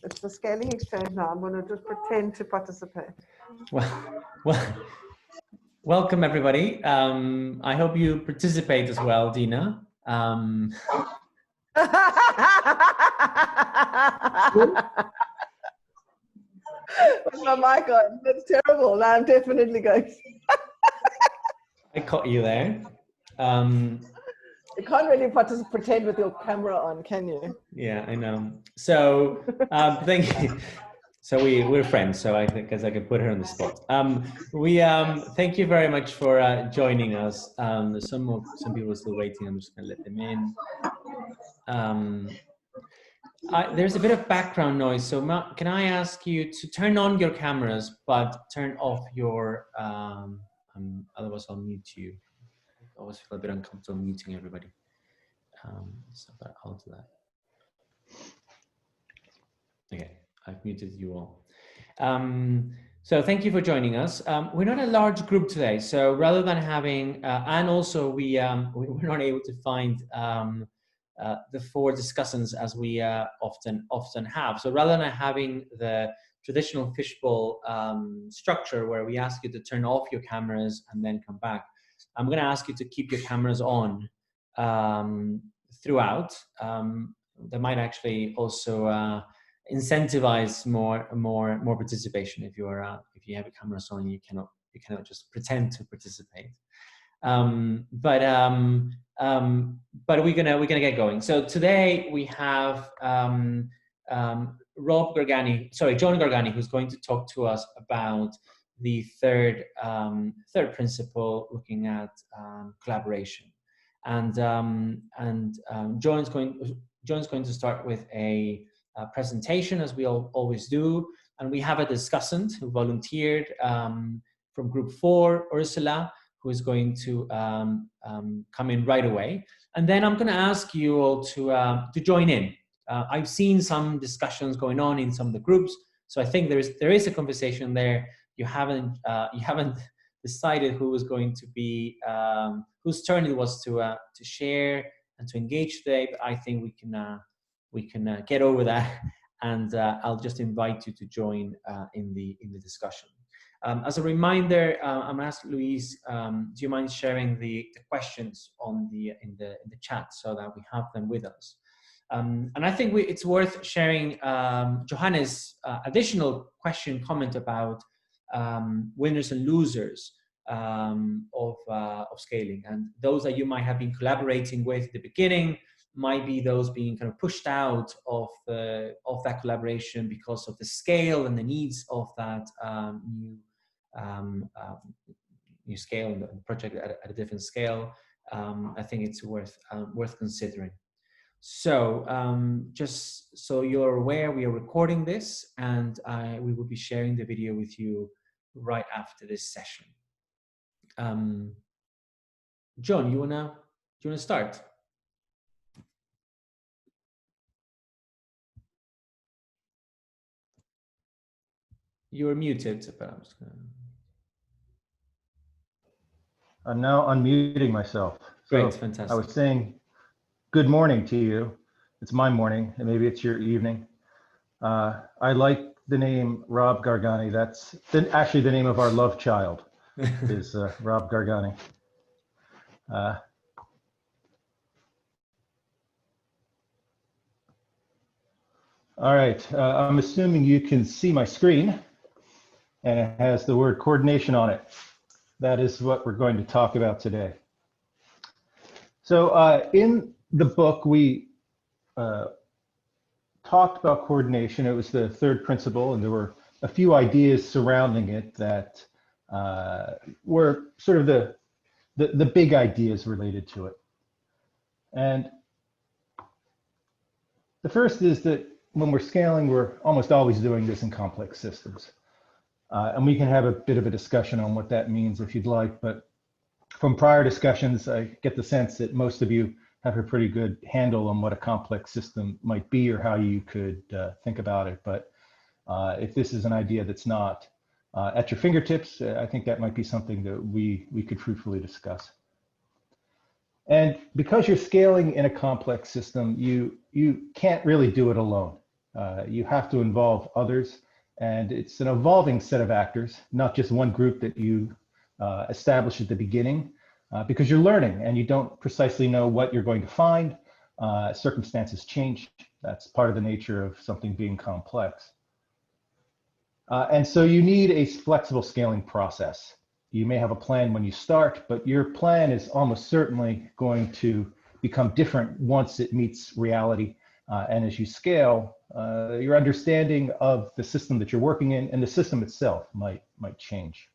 It's the scaling exchange now. I'm going to just pretend to participate. Well, welcome everybody. I hope you participate as well, Dina. Oh my God, that's terrible. No, I'm definitely going. I caught you there. You can't really pretend with your camera on, can you? Yeah, I know. So thank you. So we're friends, so I think I could put her on the spot. Thank you very much for joining us. There's some people are still waiting. I'm just gonna let them in. There's a bit of background noise, so can I ask you to turn on your cameras, but turn off your, otherwise I'll mute you. I always feel a bit uncomfortable muting everybody. So I'll do that. Okay, I've muted you all. So thank you for joining us. We're not a large group today, so rather than having, and also we're not able to find the 4 discussants as we often have. So rather than having the traditional Fishbowl structure where we ask you to turn off your cameras and then come back, I'm going to ask you to keep your cameras on throughout. That might actually also incentivize more participation. If you have your cameras on, you cannot just pretend to participate. But we're gonna get going. So today we have John Gargani, who's going to talk to us about the third principle, looking at collaboration. And John's going to start with a presentation, as we always do, and we have a discussant who volunteered from group 4, Ursula, who is going to come in right away. And then I'm going to ask you all to join in. I've seen some discussions going on in some of the groups, so I think there is a conversation there. You haven't decided who was going to be whose turn it was to share and to engage today, but I think we can get over that, and I'll just invite you to join in the discussion. As a reminder, I'm going to ask Louise, do you mind sharing the questions in the chat so that we have them with us? And I think it's worth sharing Johannes' additional comment about winners and losers of scaling, and those that you might have been collaborating with at the beginning might be those being kind of pushed out of that collaboration because of the scale and the needs of that new scale and the project at a different scale. I think it's worth considering. So just so you're aware, we are recording this, and we will be sharing the video with you right after this session. John, you wanna start? You're muted, but I'm just gonna... I'm now unmuting myself. Great, fantastic. I was saying good morning to you. It's my morning, and maybe it's your evening. I like the name Rob Gargani. That's actually the name of our love child, is Rob Gargani. All right, I'm assuming you can see my screen, and it has the word coordination on it. That is what we're going to talk about today. So in the book, we talked about coordination. It was the third principle, and there were a few ideas surrounding it that were sort of the big ideas related to it. And the first is that when we're scaling, we're almost always doing this in complex systems. And we can have a bit of a discussion on what that means if you'd like, but from prior discussions, I get the sense that most of you have a pretty good handle on what a complex system might be or how you could think about it. But if this is an idea that's not at your fingertips, I think that might be something that we could fruitfully discuss. And because you're scaling in a complex system, you can't really do it alone. You have to involve others, and it's an evolving set of actors, not just one group that you establish at the beginning, because you're learning and you don't precisely know what you're going to find. Circumstances change. That's part of the nature of something being complex. And so you need a flexible scaling process. You may have a plan when you start, but your plan is almost certainly going to become different once it meets reality. And as you scale, your understanding of the system that you're working in and the system itself might change.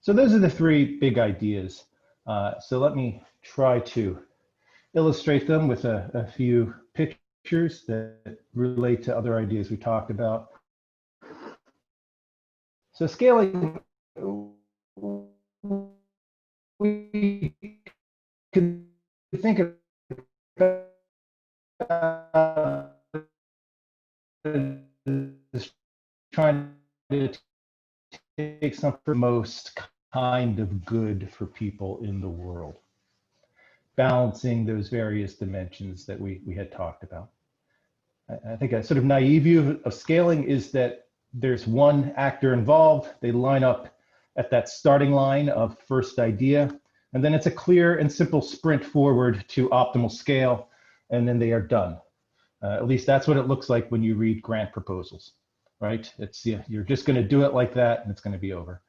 So those are the three big ideas. So let me try to illustrate them with a few pictures that relate to other ideas we talked about. So scaling, we can think of trying to take some most kind of good for people in the world, balancing those various dimensions that we had talked about. I think a sort of naive view of scaling is that there's one actor involved, they line up at that starting line of first idea, and then it's a clear and simple sprint forward to optimal scale, and then they are done. At least that's what it looks like when you read grant proposals, right? It's, you're just going to do it like that and it's going to be over.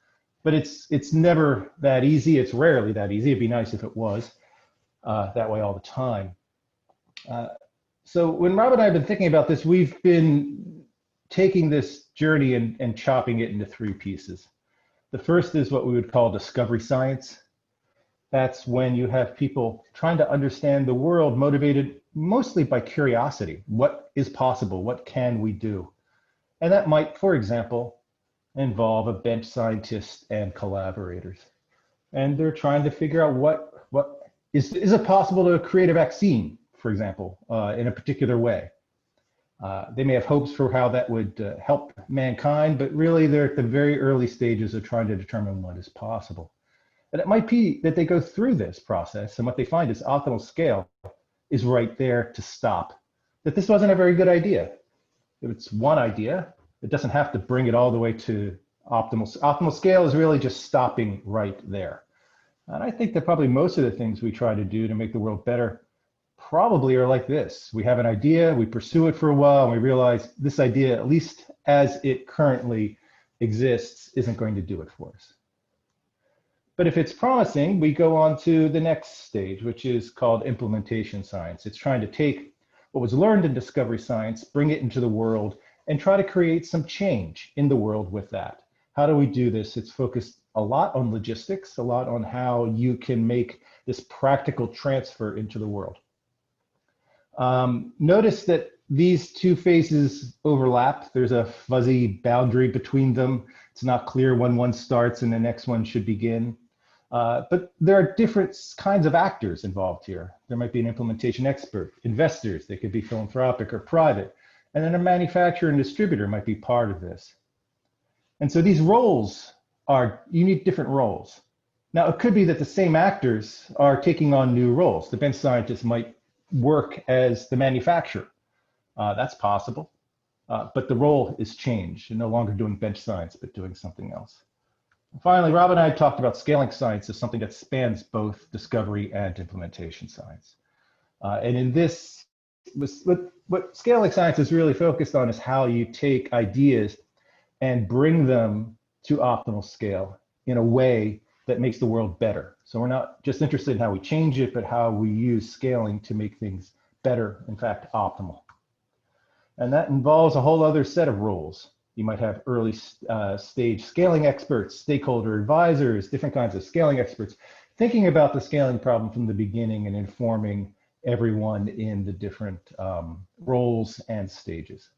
But it's never that easy. It's rarely that easy. It'd be nice if it was that way all the time. So when Rob and I have been thinking about this, we've been taking this journey and chopping it into three pieces. The first is what we would call discovery science. That's when you have people trying to understand the world motivated mostly by curiosity. What is possible? What can we do? And that might, for example, involve a bench scientist and collaborators. And they're trying to figure out what is it possible to create a vaccine, for example, in a particular way. They may have hopes for how that would help mankind, but really they're at the very early stages of trying to determine what is possible. And it might be that they go through this process and what they find is optimal scale is right there to stop. That this wasn't a very good idea. If it's one idea, it doesn't have to bring it all the way to optimal. Optimal scale is really just stopping right there. And I think that probably most of the things we try to do to make the world better probably are like this. We have an idea, we pursue it for a while, and we realize this idea, at least as it currently exists, isn't going to do it for us. But if it's promising, we go on to the next stage, which is called implementation science. It's trying to take what was learned in discovery science, bring it into the world, and try to create some change in the world with that. How do we do this? It's focused a lot on logistics, a lot on how you can make this practical transfer into the world. Notice that these two phases overlap. There's a fuzzy boundary between them. It's not clear when one starts and the next one should begin. But there are different kinds of actors involved here. There might be an implementation expert, investors, they could be philanthropic or private, and then a manufacturer and distributor might be part of this. And so these roles you need different roles. Now, it could be that the same actors are taking on new roles. The bench scientist might work as the manufacturer. That's possible. But the role is changed. You're no longer doing bench science, but doing something else. Finally, Rob and I talked about scaling science as something that spans both discovery and implementation science. And in this, what scaling science is really focused on is how you take ideas and bring them to optimal scale in a way that makes the world better. So we're not just interested in how we change it, but how we use scaling to make things better, in fact, optimal. And that involves a whole other set of roles. You might have early stage scaling experts, stakeholder advisors, different kinds of scaling experts, thinking about the scaling problem from the beginning and informing everyone in the different roles and stages.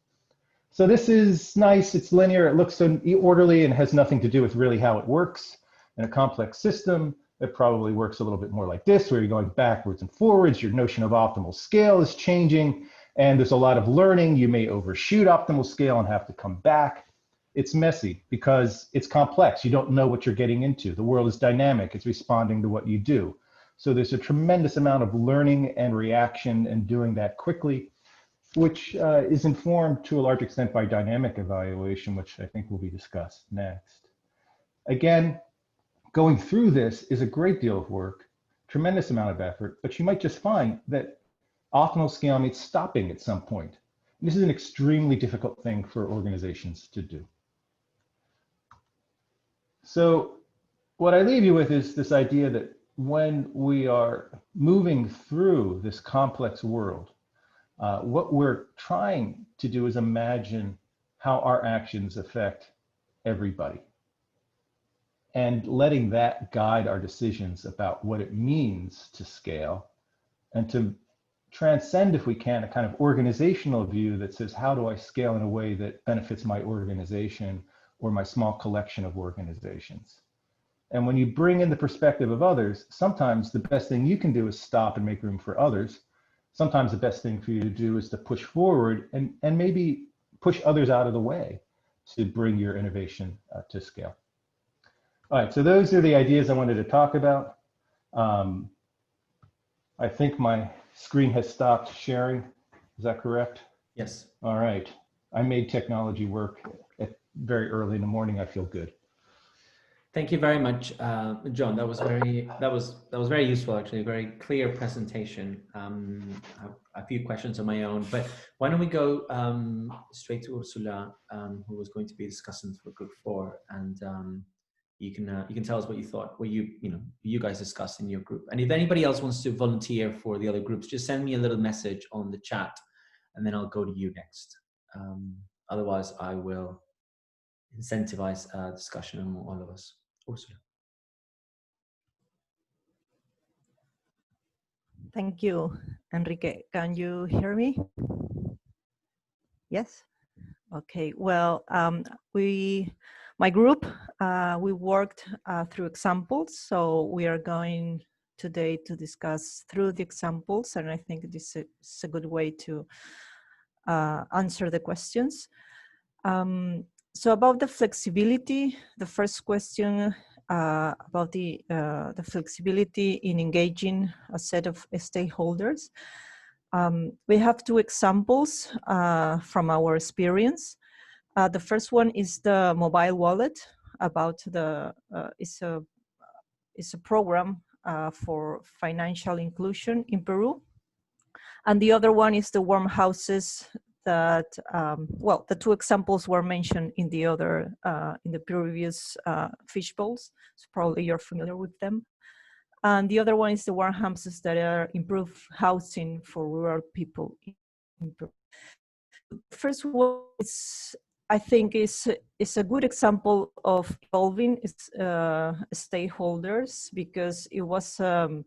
So this is nice, it's linear, it looks so orderly and has nothing to do with really how it works. In a complex system, it probably works a little bit more like this, where you're going backwards and forwards, your notion of optimal scale is changing, and there's a lot of learning. You may overshoot optimal scale and have to come back. It's messy because it's complex. You don't know what you're getting into. The world is dynamic. It's responding to what you do. So there's a tremendous amount of learning and reaction and doing that quickly, which is informed to a large extent by dynamic evaluation, which I think will be discussed next. Again, going through this is a great deal of work, tremendous amount of effort, but you might just find that optimal scale means stopping at some point. And this is an extremely difficult thing for organizations to do. So what I leave you with is this idea that when we are moving through this complex world, what we're trying to do is imagine how our actions affect everybody, and letting that guide our decisions about what it means to scale, and to transcend, if we can, a kind of organizational view that says, how do I scale in a way that benefits my organization or my small collection of organizations? And when you bring in the perspective of others, sometimes the best thing you can do is stop and make room for others. Sometimes the best thing for you to do is to push forward and maybe push others out of the way to bring your innovation to scale. All right, so those are the ideas I wanted to talk about. I think my screen has stopped sharing. Is that correct? Yes. All right. I made technology work very early in the morning. I feel good. Thank you very much, John. That was very useful, actually. A very clear presentation. I have a few questions of my own, but why don't we go straight to Ursula, who was going to be discussing for Group 4, and you can tell us what you thought, what you guys discussed in your group. And if anybody else wants to volunteer for the other groups, just send me a little message on the chat, and then I'll go to you next. Otherwise, I will incentivize discussion among all of us. Ursula. Thank you, Enrique. Can you hear me? Yes? Okay, well, my group, we worked through examples, so we are going today to discuss through the examples, and I think this is a good way to answer the questions. So about the flexibility, the first question about the flexibility in engaging a set of stakeholders. We have two examples from our experience. The first one is the mobile wallet. About the it's a program for financial inclusion in Peru, and the other one is the warm houses that well, the two examples were mentioned in the other in the previous Fishbowls, so probably you're familiar with them. And the other one is the warm houses that are improved housing for rural people in Peru. First one is, I think, is a good example of involving stakeholders, because it was an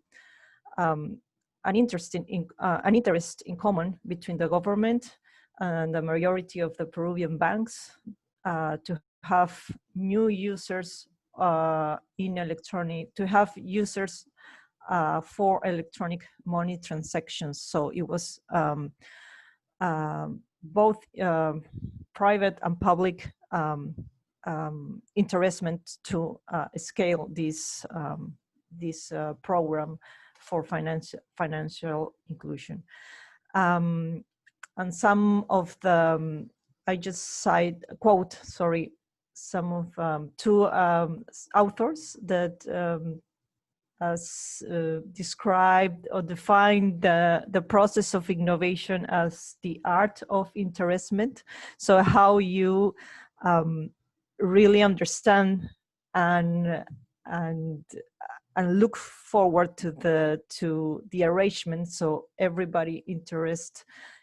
interest in common between the government and the majority of the Peruvian banks to have new users in electronic, to have users for electronic money transactions. So it was both private and public investment to scale this program for financial inclusion. And some of the, I just quote, some of two authors that described or defined the process of innovation as the art of interestment. So how you really understand and look forward to the arrangement, so everybody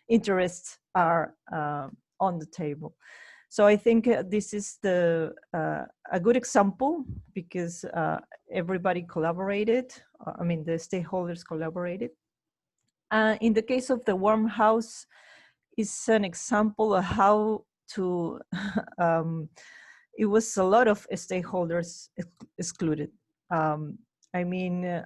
interests are on the table. So I think this is a good example, because everybody collaborated. I mean, the stakeholders collaborated. In the case of the warm house, is an example of how to. It was a lot of stakeholders excluded. I mean,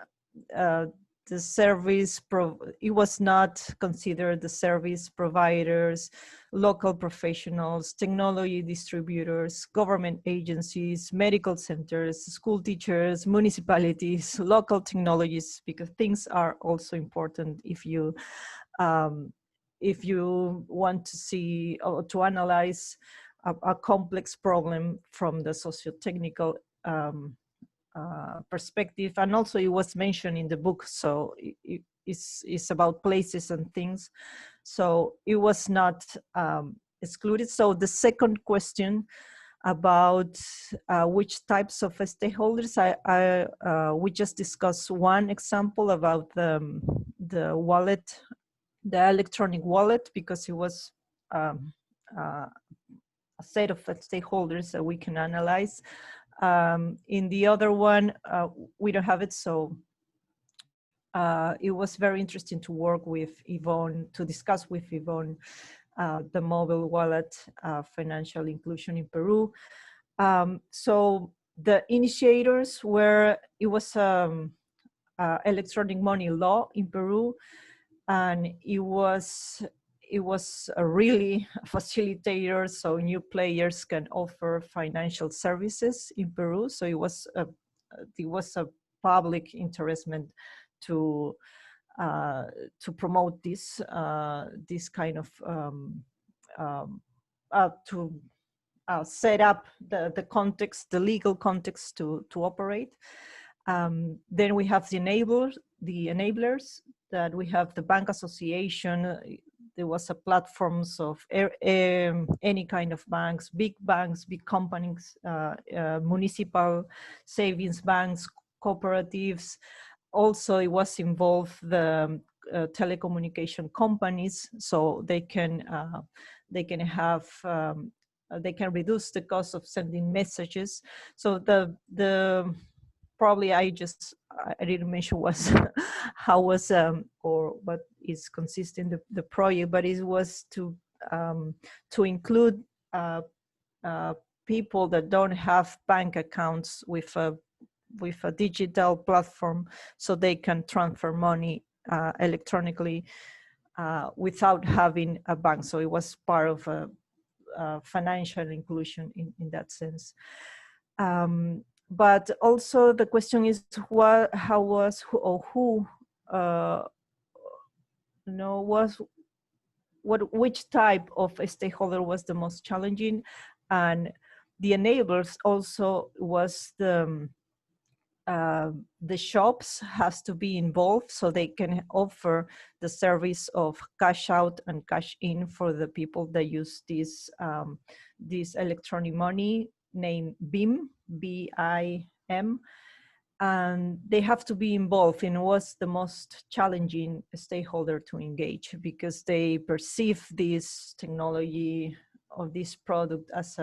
the it was not considered the service providers, local professionals, technology distributors, government agencies, medical centers, school teachers, municipalities, local technologies, because things are also important if you want to see or to analyze a complex problem from the socio-technical perspective. And also it was mentioned in the book, so it's about places and things, so it was not excluded. So the second question about which types of stakeholders, we just discussed one example about the wallet, the electronic wallet, because it was a set of stakeholders that we can analyze. In the other one, we don't have it, so it was very interesting to work with Yvonne, to discuss with Yvonne the mobile wallet financial inclusion in Peru. So the initiators were, it was electronic money law in Peru, and it was a really facilitator, so new players can offer financial services in Peru. So it was a public investment to promote this kind of to set up the context, the legal context to operate. Then we have the enablers, that we have the bank association. There was a platforms of any kind of banks, big companies, municipal savings banks, cooperatives. Also, it was involved the telecommunication companies, so they can have they can reduce the cost of sending messages. So the probably I didn't mention was how was or what is consistent the project, but it was to include people that don't have bank accounts with a digital platform, so they can transfer money electronically without having a bank. So it was part of a financial inclusion in that sense. But also the question is which type of stakeholder was the most challenging, and the enablers also was the shops has to be involved, so they can offer the service of cash out and cash in for the people that use this electronic money named BIM, BIM, and they have to be involved. And was the most challenging stakeholder to engage, because they perceive this technology or this product as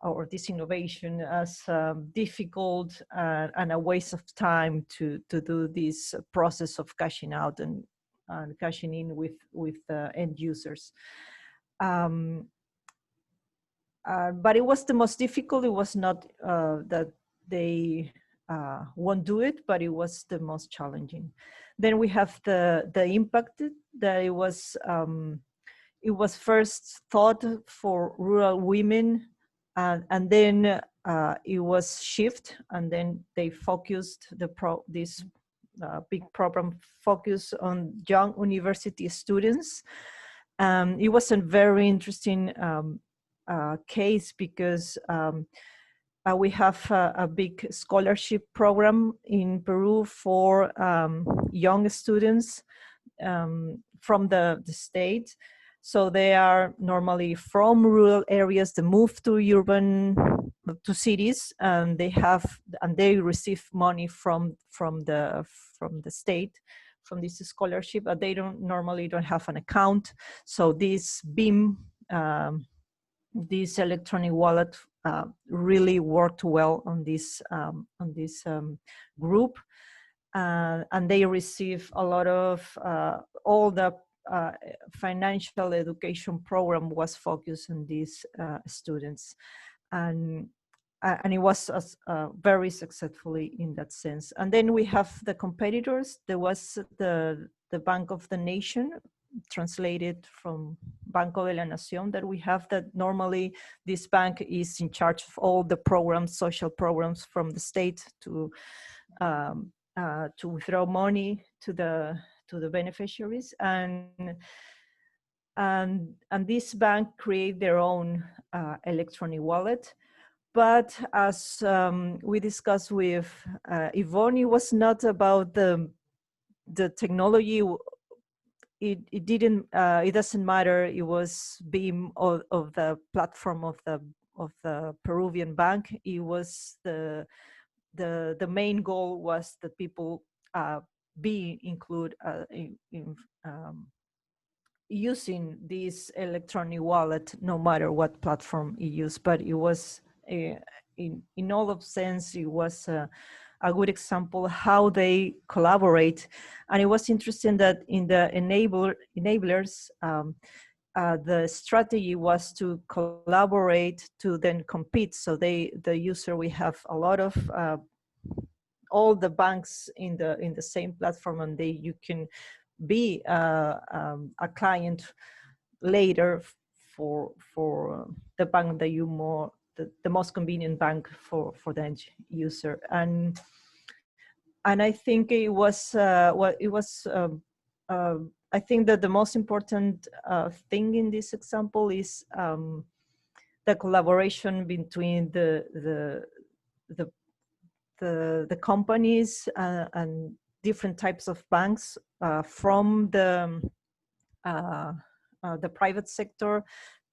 or this innovation as difficult and a waste of time to do this process of cashing out and cashing in with end users. But it was the most difficult. It was not that they won't do it, but it was the most challenging. Then we have the impact that it was first thought for rural women, and then it was shift, and then they focused this big program focused on young university students. It was a very interesting case, because we have a big scholarship program in Peru for young students from the state. So they are normally from rural areas, they move to cities, and they receive money from the state, from this scholarship, but they normally don't have an account. So this BIM, this electronic wallet, really worked well on this group, and they receive a lot of all the financial education program was focused on these students, and and it was very successfully in that sense. And then we have the competitors. There was the Bank of the Nation, translated from Banco de la Nación, that we have, that normally this bank is in charge of all the programs, social programs from the state to withdraw money to the beneficiaries. And this bank create their own electronic wallet. But as we discussed with Yvonne, it was not about the technology. It didn't. It doesn't matter. It was being of the platform of the Peruvian bank. It was the main goal was that people be included in using this electronic wallet, no matter what platform you use. But it was in all of sense, it was a good example how they collaborate. And it was interesting that in the enablers, the strategy was to collaborate to then compete. So the user, we have a lot of all the banks in the same platform, and you can be a client later for the bank that you more the most convenient bank for the end user. And I think it was I think that the most important thing in this example is the collaboration between the companies and different types of banks, from the private sector,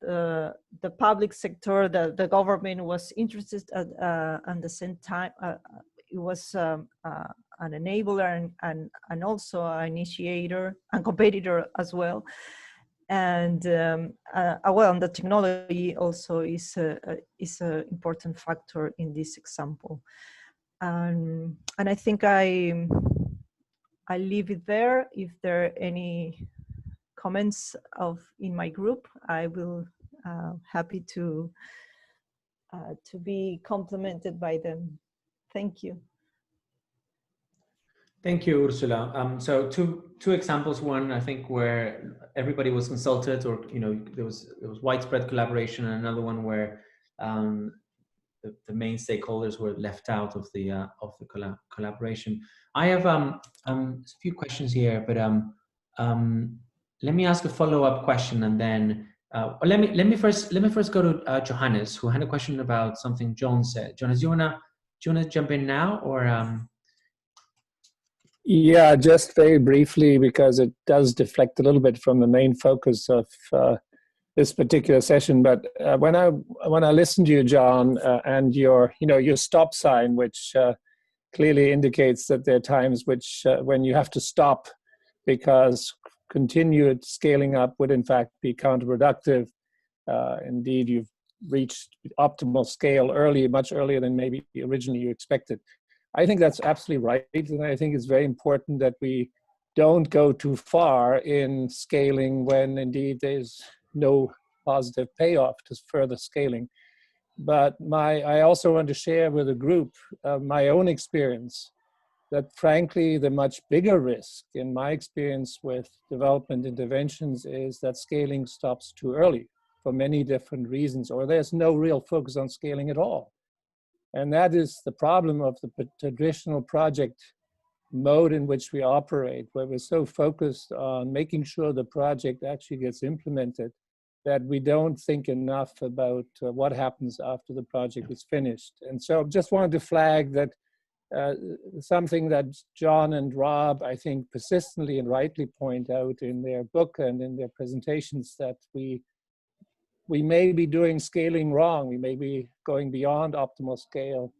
the public sector, the government was interested at the same time. It was an enabler and also an initiator and competitor as well. And well, and the technology also is an important factor in this example. And I think I leave it there. If there are any comments in my group, I will happy to be complimented by them. Thank you. Thank you, Ursula. So two examples. One, I think, where everybody was consulted, or there was widespread collaboration, and another one where the main stakeholders were left out of the collaboration. I have a few questions here, but let me ask a follow-up question, and then let me first go to Johannes, who had a question about something John said. Johannes, do you wanna jump in now, or? Yeah, just very briefly, because it does deflect a little bit from the main focus of this particular session. But when I listen to you, John, and your stop sign, which clearly indicates that there are times when you have to stop because continued scaling up would in fact be counterproductive. Indeed, you've reached optimal scale early, much earlier than maybe originally you expected. I think that's absolutely right, and I think it's very important that we don't go too far in scaling when indeed there's no positive payoff to further scaling. But I also want to share with the group my own experience, that frankly the much bigger risk in my experience with development interventions is that scaling stops too early for many different reasons, or there's no real focus on scaling at all. And that is the problem of the traditional project mode in which we operate, where we're so focused on making sure the project actually gets implemented that we don't think enough about what happens after the project is finished. And so just wanted to flag that something that John and Rob, I think, persistently and rightly point out in their book and in their presentations, that we may be doing scaling wrong. We may be going beyond optimal scale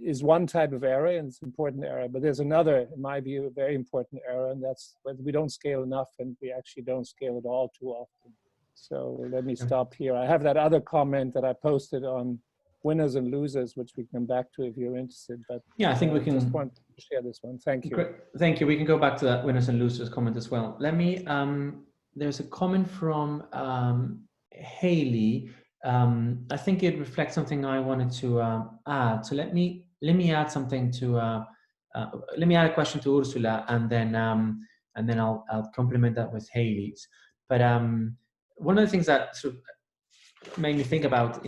is one type of error, and it's an important error. But there's another, in my view, a very important error, and that's whether we don't scale enough and we actually don't scale at all too often. So let me stop here. I have that other comment that I posted on winners and losers, which we can come back to if you're interested. But yeah, I think we can just want to share this one. Thank you. Great. Thank you. We can go back to that winners and losers comment as well. Let me, there's a comment from Haley. I think it reflects something I wanted to add. So let me add something to let me add a question to Ursula, and then I'll complement that with Haley's. But one of the things that sort of made me think about,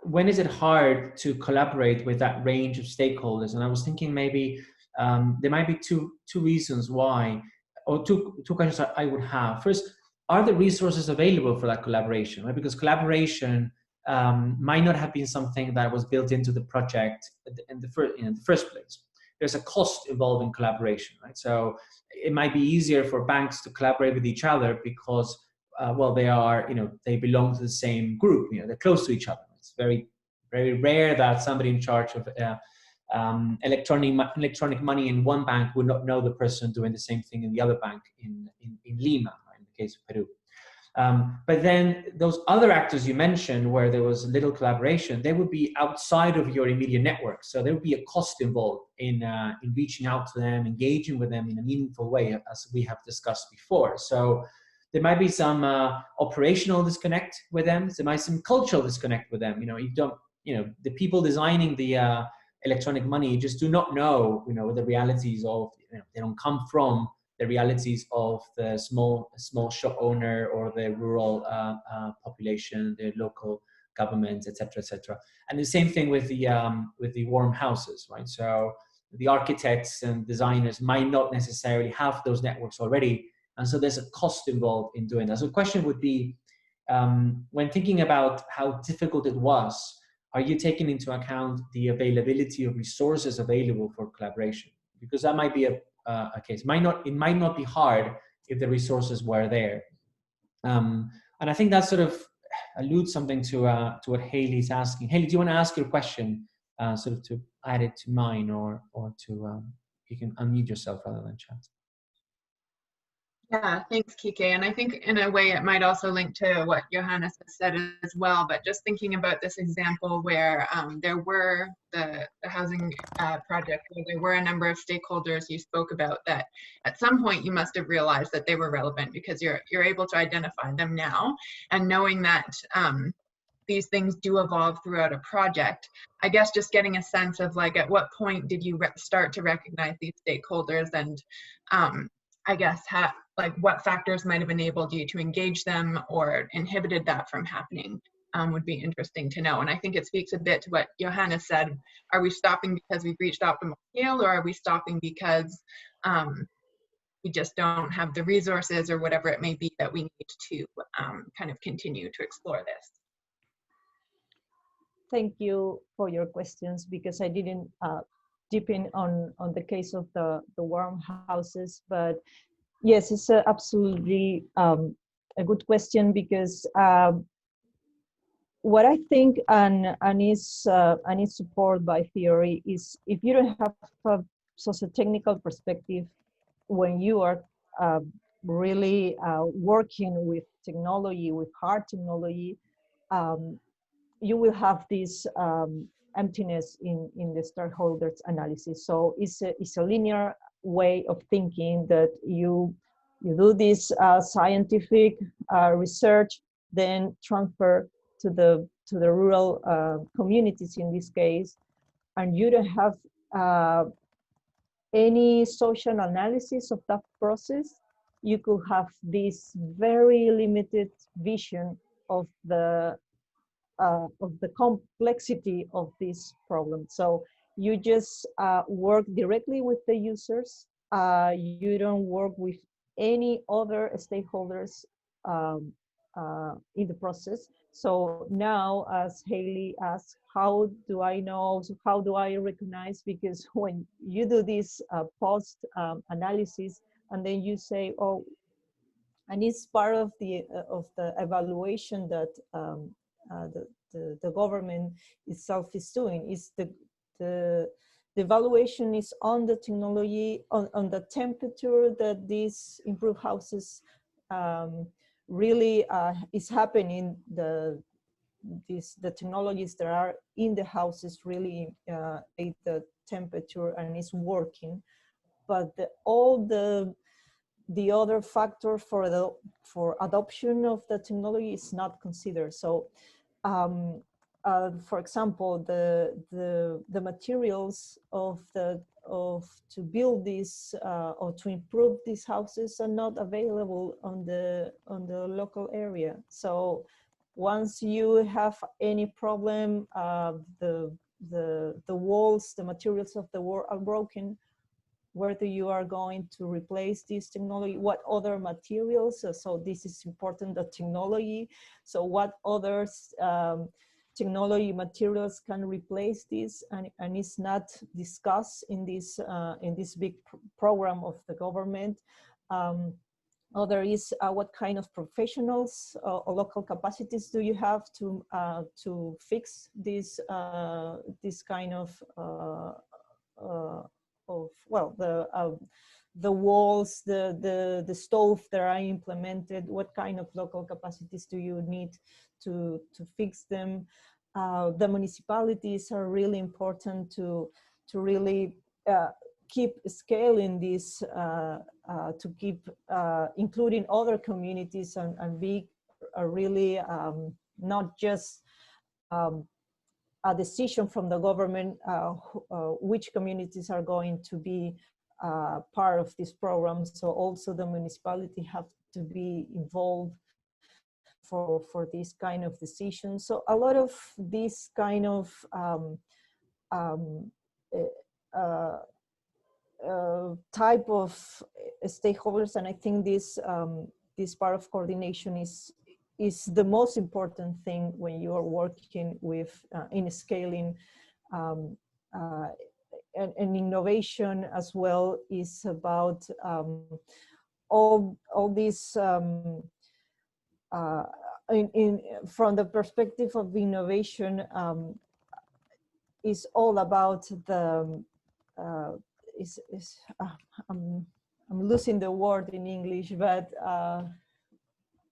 when is it hard to collaborate with that range of stakeholders? And I was thinking maybe there might be two reasons why, or two questions that I would have. First, are the resources available for that collaboration? Right? Because collaboration might not have been something that was built into the project in the first place. There's a cost involved in collaboration, right? So it might be easier for banks to collaborate with each other because, well, they belong to the same group. They're close to each other. It's very, very rare that somebody in charge of electronic money in one bank would not know the person doing the same thing in the other bank in Lima, right, in the case of Peru. But then those other actors you mentioned, where there was little collaboration, they would be outside of your immediate network. So there would be a cost involved in reaching out to them, engaging with them in a meaningful way, as we have discussed before. So there might be some operational disconnect with them. There might be some cultural disconnect with them. The people designing the electronic money just do not know, the realities of, they don't come from the realities of the small shop owner or the rural population, the local government, etc., etc. And the same thing with the warm houses, right? So the architects and designers might not necessarily have those networks already, and so there's a cost involved in doing that. So the question would be, when thinking about how difficult it was, are you taking into account the availability of resources available for collaboration? Because that might be a case. It might not be hard if the resources were there. And I think that sort of alludes something to what Haley's asking. Haley, do you want to ask your question, sort of to add it to mine, or to you can unmute yourself rather than chat. Yeah, thanks, Kike. And I think in a way it might also link to what Johannes has said as well, but just thinking about this example where there were the housing project, where there were a number of stakeholders you spoke about that at some point you must have realized that they were relevant, because you're able to identify them now, and knowing that these things do evolve throughout a project. I guess just getting a sense of, like, at what point did you start to recognize these stakeholders, and I guess what factors might have enabled you to engage them or inhibited that from happening, would be interesting to know. And I think it speaks a bit to what Johannes said. Are we stopping because we've reached optimal scale, or are we stopping because we just don't have the resources or whatever it may be that we need to kind of continue to explore this? Thank you for your questions, because I didn't deep in on the case of the warm houses, but yes, it's absolutely a good question, because what I think and is supported by theory is, if you don't have a socio-technical perspective when you are really working with technology, with hard technology, you will have this emptiness in the stakeholders analysis. So it's a linear way of thinking, that you do this scientific research, then transfer to the rural communities in this case, and you don't have any social analysis of that process. You could have this very limited vision of the complexity of this problem. So you just work directly with the users. You don't work with any other stakeholders in the process. So now, as Haley asked, how do I know? So how do I recognize? Because when you do this post analysis, and then you say, oh, and it's part of the evaluation that the government itself is doing, is the evaluation is on the technology, on the temperature that these improved houses really is happening. The technologies that are in the houses really take the temperature and is working, but all the other factor for adoption of the technology is not considered. So for example, the materials to build these or to improve these houses are not available on the local area. So once you have any problem, the walls, the materials of the wall are broken, whether you are going to replace this technology, what other materials, so this is important, the technology, so what others technology materials can replace this, and it's not discussed in this big program of the government. Other is what kind of professionals or local capacities do you have to fix this kind of well, the walls, the stove that are implemented. What kind of local capacities do you need to fix them? The municipalities are really important to really keep scaling this, to keep including other communities and be really not just a decision from the government which communities are going to be part of this program. So also the municipality have to be involved for this kind of decisions. So a lot of this kind of type of stakeholders, and I think this this part of coordination is the most important thing when you are working with in scaling, and innovation as well is about all these from the perspective of innovation, is all about the I'm losing the word in English, but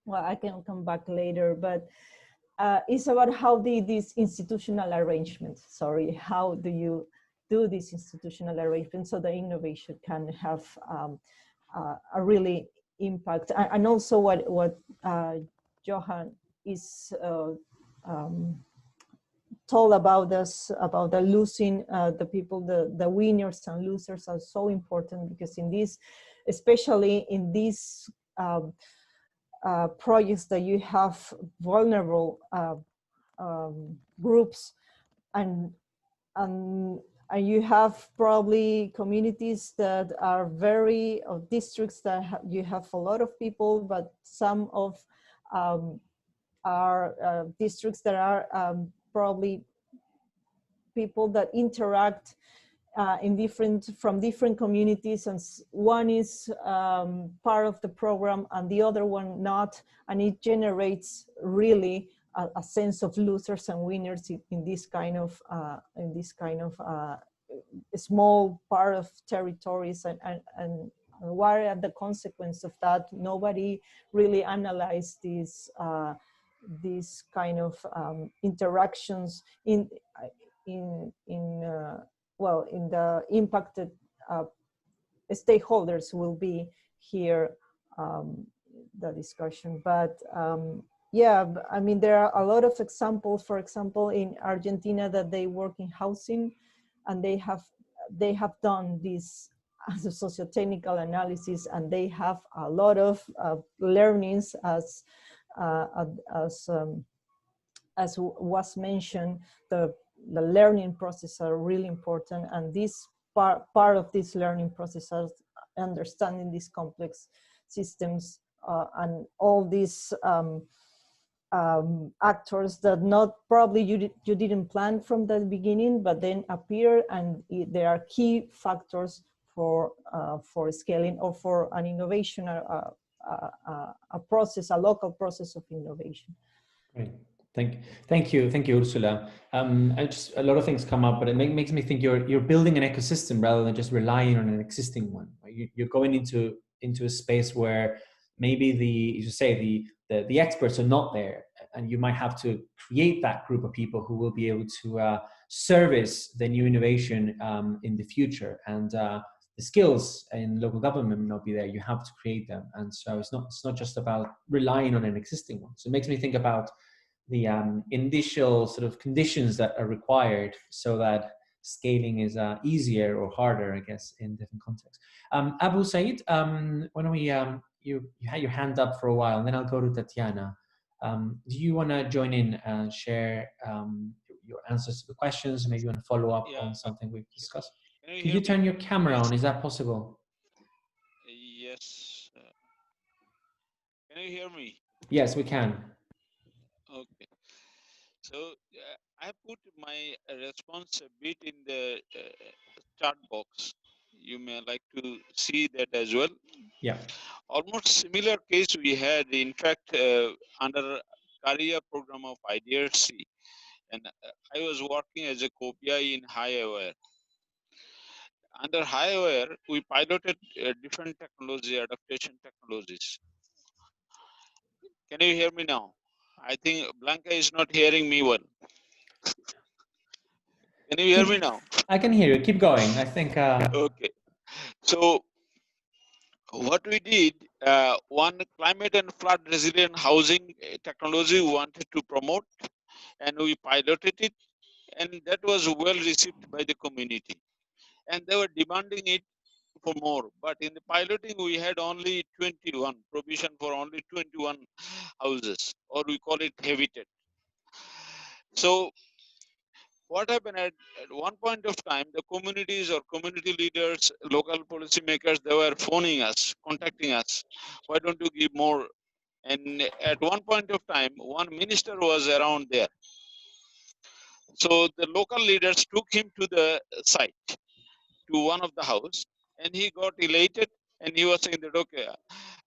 well, I can come back later, but it's about how this institutional arrangement, sorry, how do you do this institutional arrangement so the innovation can have a really impact. And also what Johan is told about us, about the losing, the people, the winners and losers are so important, because in this, especially in these projects that you have vulnerable groups, and you have probably communities that are or districts that you have a lot of people, but some of are districts that are probably people that interact from different communities, and one is part of the program and the other one not, and it generates really a sense of losers and winners in this kind of small part of territories, and what are the consequences of that? Nobody really analyzed these kind of interactions in the impacted stakeholders will be here, the discussion. But yeah, I mean, there are a lot of examples, for example, in Argentina, that they work in housing, and they have done this as a socio-technical analysis, and they have a lot of learnings as was mentioned. The learning process are really important, and this part of this learning process is understanding these complex systems and all these actors that not probably you didn't plan from the beginning, but then appear, and they are key factors for scaling or for an innovation, a process, a local process of innovation. Great. Thank you, Ursula. And just a lot of things come up, but it makes me think you're building an ecosystem rather than just relying on an existing one. You're going into a space where maybe the experts are not there, and you might have to create that group of people who will be able to service the new innovation in the future. And the skills in local government may not be there. You have to create them, and so it's not just about relying on an existing one. So it makes me think about initial sort of conditions that are required so that scaling is easier or harder, I guess, in different contexts. Abu Said, why don't we, you had your hand up for a while, and then I'll go to Tatiana. Do you want to join in and share your answers to the questions? Maybe you want to follow up on something we've discussed. Can you turn your camera on? Is that possible? Yes. Can you hear me? Yes, we can. Okay. So I put my response a bit in the chat box. You may like to see that as well. Yeah. Almost similar case we had, in fact, under career program of IDRC, and I was working as a co-PI in high-aware. Under high-aware, we piloted different technology, adaptation technologies. Can you hear me now? I think Blanca is not hearing me well. Can you hear me now? I can hear you. Keep going. I think. Okay. So what we did, one climate and flood resilient housing technology we wanted to promote, and we piloted it, and that was well received by the community. And they were demanding it for more. But in the piloting, we had only 21, provision for only 21 houses, or we call it habitat. So what happened at one point of time, the communities or community leaders, local policymakers, they were phoning us, contacting us. Why don't you give more? And at one point of time, one minister was around there. So the local leaders took him to the site, to one of the house, and he got elated, and he was saying that, okay,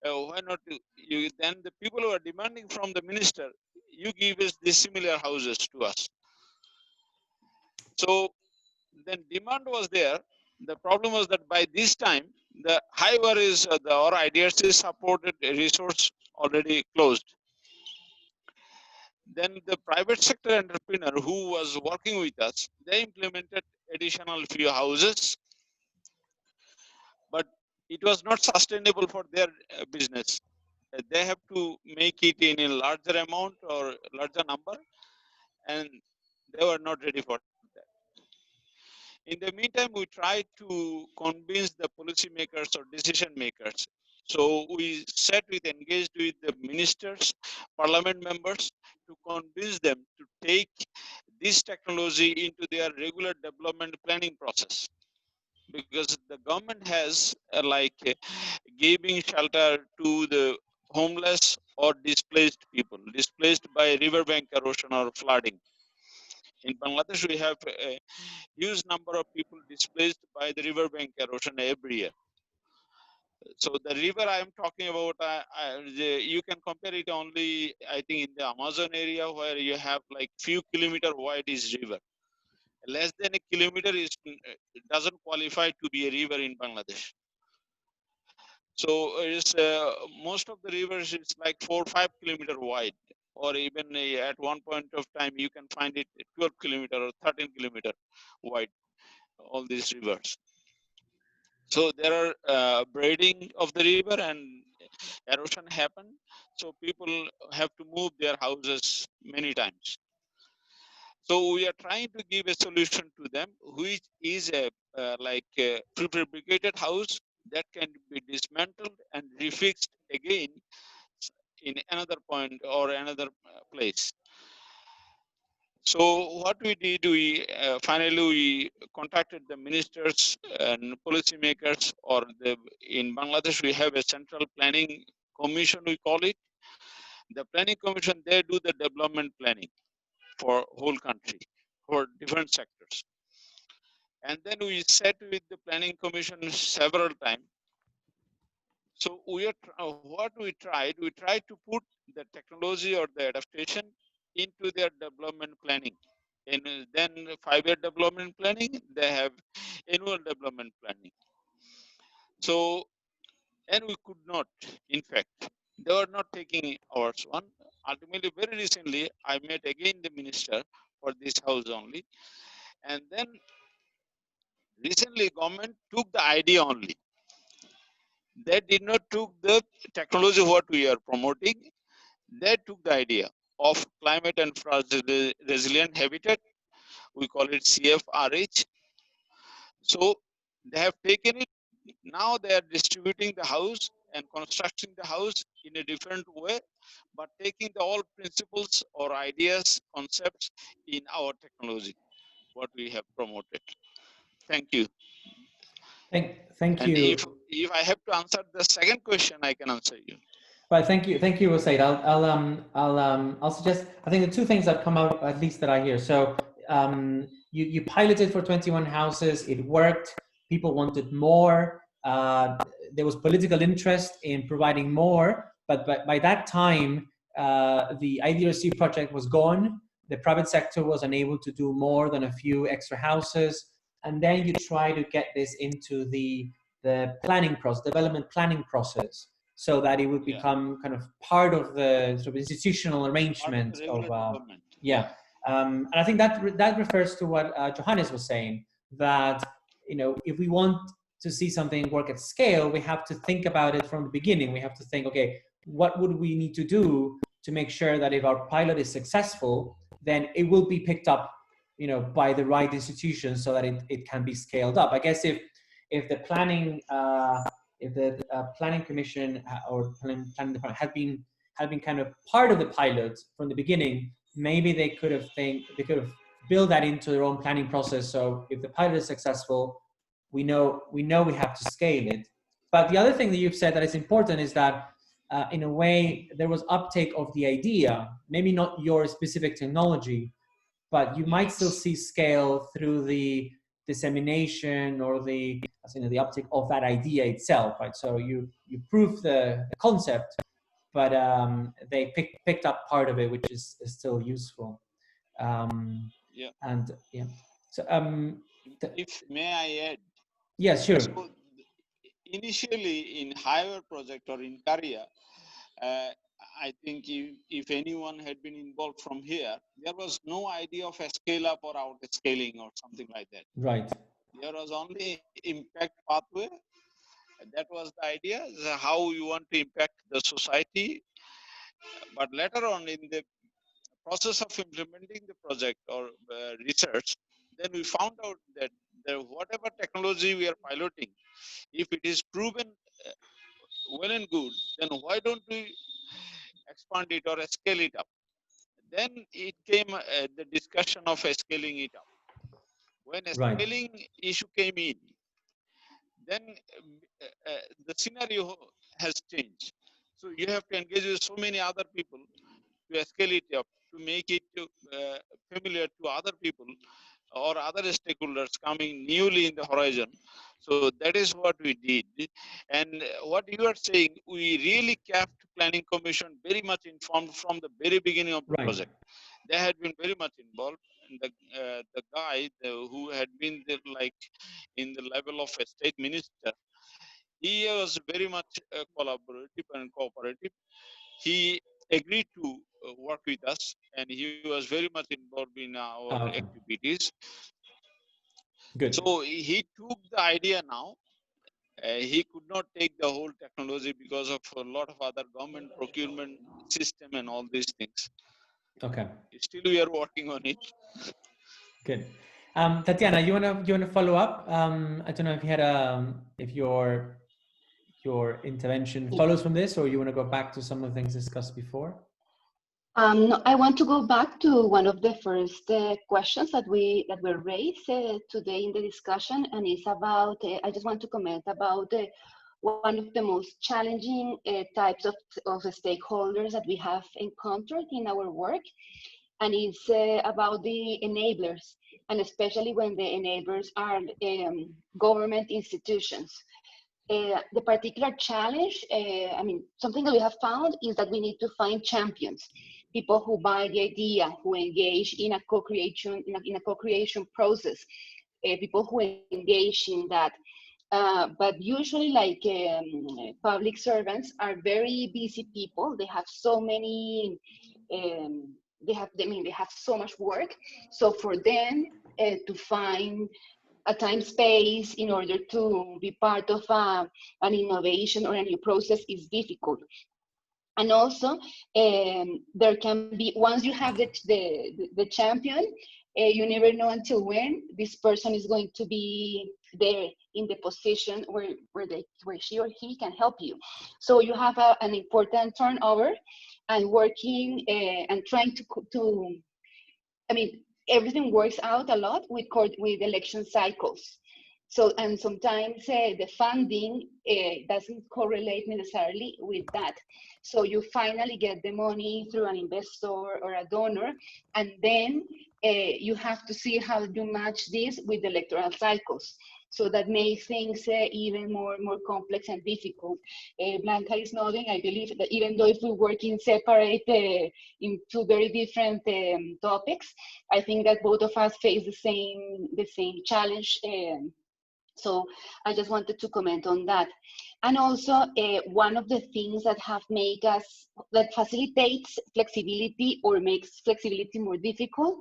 why not you? Then the people who are demanding from the minister, you give us these similar houses to us. So then demand was there. The problem was that by this time, the high-aware is or IDRC supported resource already closed. Then the private sector entrepreneur who was working with us, they implemented additional few houses, but it was not sustainable for their business. They have to make it in a larger amount or larger number, and they were not ready for that. In the meantime, we tried to convince the policymakers or decision makers. So we engaged with the ministers, parliament members, to convince them to take this technology into their regular development planning process. Because the government has giving shelter to the homeless or displaced people, displaced by riverbank erosion or flooding. In Bangladesh, we have a huge number of people displaced by the riverbank erosion every year. So the river I am talking about, you can compare it only, I think, in the Amazon area, where you have like few kilometer wide is river. Less than a kilometer doesn't qualify to be a river in Bangladesh. So it's, most of the rivers is like 4 or 5 kilometer wide, or even at one point of time you can find it 12 kilometer or 13 kilometer wide, all these rivers. So there are braiding of the river and erosion happen. So people have to move their houses many times. So we are trying to give a solution to them, which is a prefabricated house that can be dismantled and refixed again in another point or another place. So what we did, we finally we contacted the ministers and policymakers, or in Bangladesh we have a central planning commission, we call it. The planning commission, they do the development planning for whole country, for different sectors. And then we sat with the planning commission several times. So what we tried to put the technology or the adaptation into their development planning. And then 5-year development planning, they have annual development planning. So, and we could not, in fact, they were not taking ours one. Ultimately, very recently, I met again the minister for this house only. And then recently government took the idea only. They did not took the technology what we are promoting. They took the idea. of climate and resilient habitat. We call it CFRH. So they have taken it. Now they are distributing the house and constructing the house in a different way, but taking the all principles or ideas, concepts in our technology, what we have promoted. Thank you. Thank And you. if I have to answer the second question, I can answer you. Well, thank you, Said. I'll suggest. I think the two things that come out, at least that I hear. So you piloted for 21 houses. It worked. People wanted more. There was political interest in providing more, but by that time, the IDRC project was gone. The private sector was unable to do more than a few extra houses, and then you try to get this into the planning process, development planning process, so that it would become kind of part of the sort of institutional arrangement of and I think that refers to what Johannes was saying, that if we want to see something work at scale, we have to think about it from the beginning. We have to think, okay, what would we need to do to make sure that if our pilot is successful, then it will be picked up by the right institutions so that it can be scaled up. I guess if the planning planning commission or planning department had been kind of part of the pilot from the beginning, maybe they could have built that into their own planning process. So if the pilot is successful, we know we have to scale it. But the other thing that you've said that is important is that in a way there was uptake of the idea, maybe not your specific technology, but you might still see scale through the dissemination or the uptake of that idea itself, right? So you prove the concept, but they picked up part of it, which is still useful. And so if may I add? Yes, sure. So initially in highway project or in Korea, I think if anyone had been involved from here, there was no idea of a scale up or out scaling or something like that. Right. There was only impact pathway. That was the idea, how you want to impact the society. But later on in the process of implementing the project or research, then we found out that whatever technology we are piloting, if it is proven well and good, then why don't we expand it or scale it up? Then it came the discussion of scaling it up. When a scaling issue came in, then the scenario has changed. So you have to engage with so many other people to scale it up, to make it familiar to other people or other stakeholders coming newly in the horizon. So that is what we did. And what you are saying, we really kept Planning Commission very much informed from the very beginning of the project. They had been very much involved. And the guy who had been there, like in the level of a state minister, he was very much collaborative and cooperative. He agreed to work with us, and he was very much involved in our activities. Good. So he took the idea now. He could not take the whole technology because of a lot of other government procurement system and all these things. Okay. Still, we are working on it. Good. Tatiana, you wanna follow up? I don't know if you had if your intervention follows from this, or you want to go back to some of the things discussed before? No, I want to go back to one of the first questions that were raised today in the discussion, and it's about. I just want to comment about one of the most challenging types of stakeholders that we have encountered in our work, and it's about the enablers, and especially when the enablers are government institutions. The particular challenge, I mean, something that we have found is that we need to find champions, people who buy the idea, who engage in a co-creation, in a co-creation process, people who engage in that. But usually, like public servants are very busy people. They have so many. They have so much work. So for them to find a time space in order to be part of an innovation or a new process is difficult. And also, there can be, once you have the champion, you never know until when this person is going to be there in the position where she or he can help you. So you have an important turnover, and working and trying to, I mean, everything works out a lot with election cycles. So, and sometimes the funding doesn't correlate necessarily with that. So you finally get the money through an investor or a donor, and then you have to see how you match this with the electoral cycles. So that makes things even more complex and difficult. Blanca is nodding. I believe that even though if we work in separate, in two very different topics, I think that both of us face the same challenge. So I just wanted to comment on that. And also, one of the things that that facilitates flexibility or makes flexibility more difficult,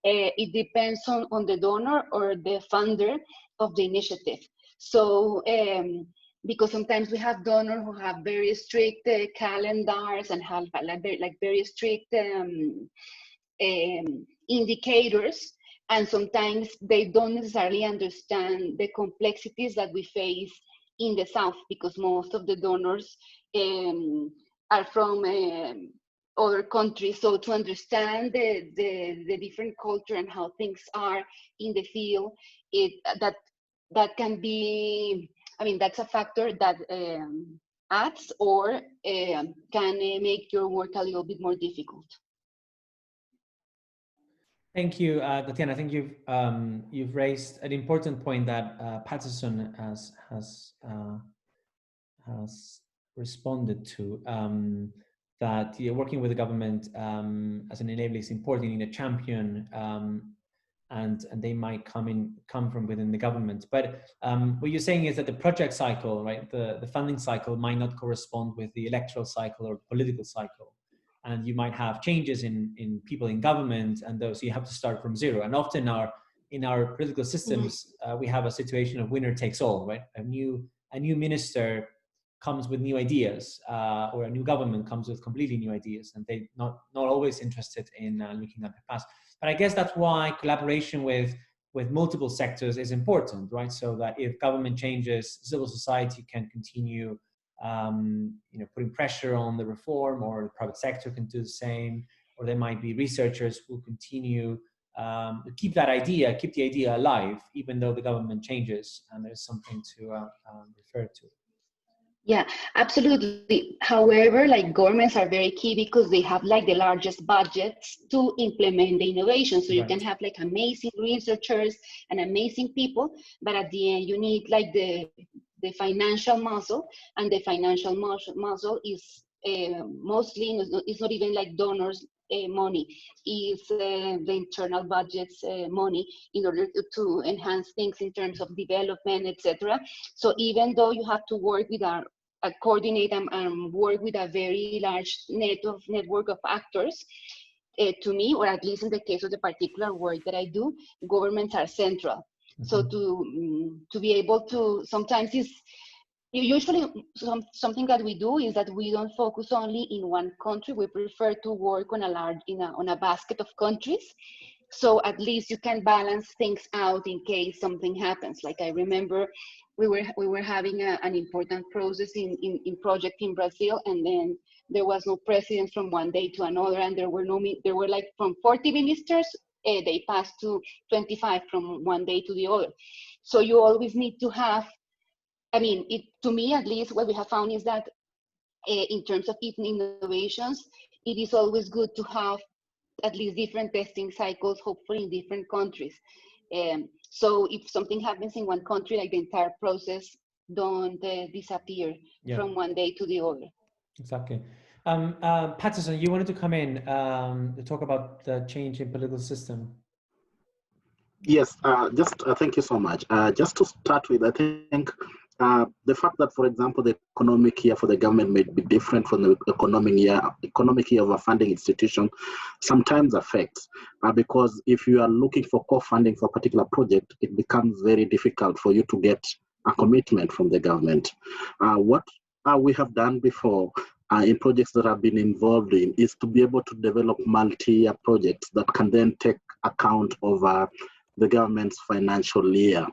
it depends on the donor or the funder of the initiative. So, because sometimes we have donors who have very strict calendars and have like very strict indicators, and sometimes they don't necessarily understand the complexities that we face in the South, because most of the donors are from other countries. So to understand the different culture and how things are in the field, that can be, I mean, that's a factor that adds or can make your work a little bit more difficult. Thank you, Tatiana. I think you've raised an important point that Patterson has responded to. That working with the government as an enabler is important. You need a champion, and they might come from within the government. But what you're saying is that the project cycle, right, the funding cycle, might not correspond with the electoral cycle or political cycle. And you might have changes in people in government, and those, you have to start from zero. And often in our political systems, we have a situation of winner takes all, right? A new minister comes with new ideas, or a new government comes with completely new ideas, and they're not always interested in looking at the past. But I guess that's why collaboration with multiple sectors is important, right? So that if government changes, civil society can continue putting pressure on the reform, or the private sector can do the same, or there might be researchers who continue keep the idea alive, even though the government changes, and there's something to refer to. Yeah, absolutely. However, like, governments are very key because they have like the largest budgets to implement the innovation. So you can have like amazing researchers and amazing people, but at the end you need like the financial muscle, and the financial muscle is mostly, it's not even like donors money, is the internal budgets money, in order to enhance things in terms of development, etc. So even though you have to work with coordinate and work with a very large network of actors, to me, or at least in the case of the particular work that I do, governments are central. So to be able to, sometimes it's usually something that we do is that we don't focus only in one country. We prefer to work on a basket of countries. So at least you can balance things out in case something happens. Like I remember we were having an important process in project in Brazil, and then there was no president from one day to another, and there were like from 40 ministers, they passed to 25 from one day to the other. So you always need to have, I mean, to me at least, what we have found is that in terms of innovations, it is always good to have at least different testing cycles, hopefully in different countries. So if something happens in one country, like the entire process don't disappear from one day to the other. Exactly. Patterson, you wanted to come in to talk about the change in political system. Yes, thank you so much. Just to start with, I think the fact that, for example, the economic year for the government may be different from the economic year of a funding institution sometimes affects, because if you are looking for co-funding for a particular project, it becomes very difficult for you to get a commitment from the government. What we have done before, in projects that I've been involved in is to be able to develop multi-year projects that can then take account of the government's financial year.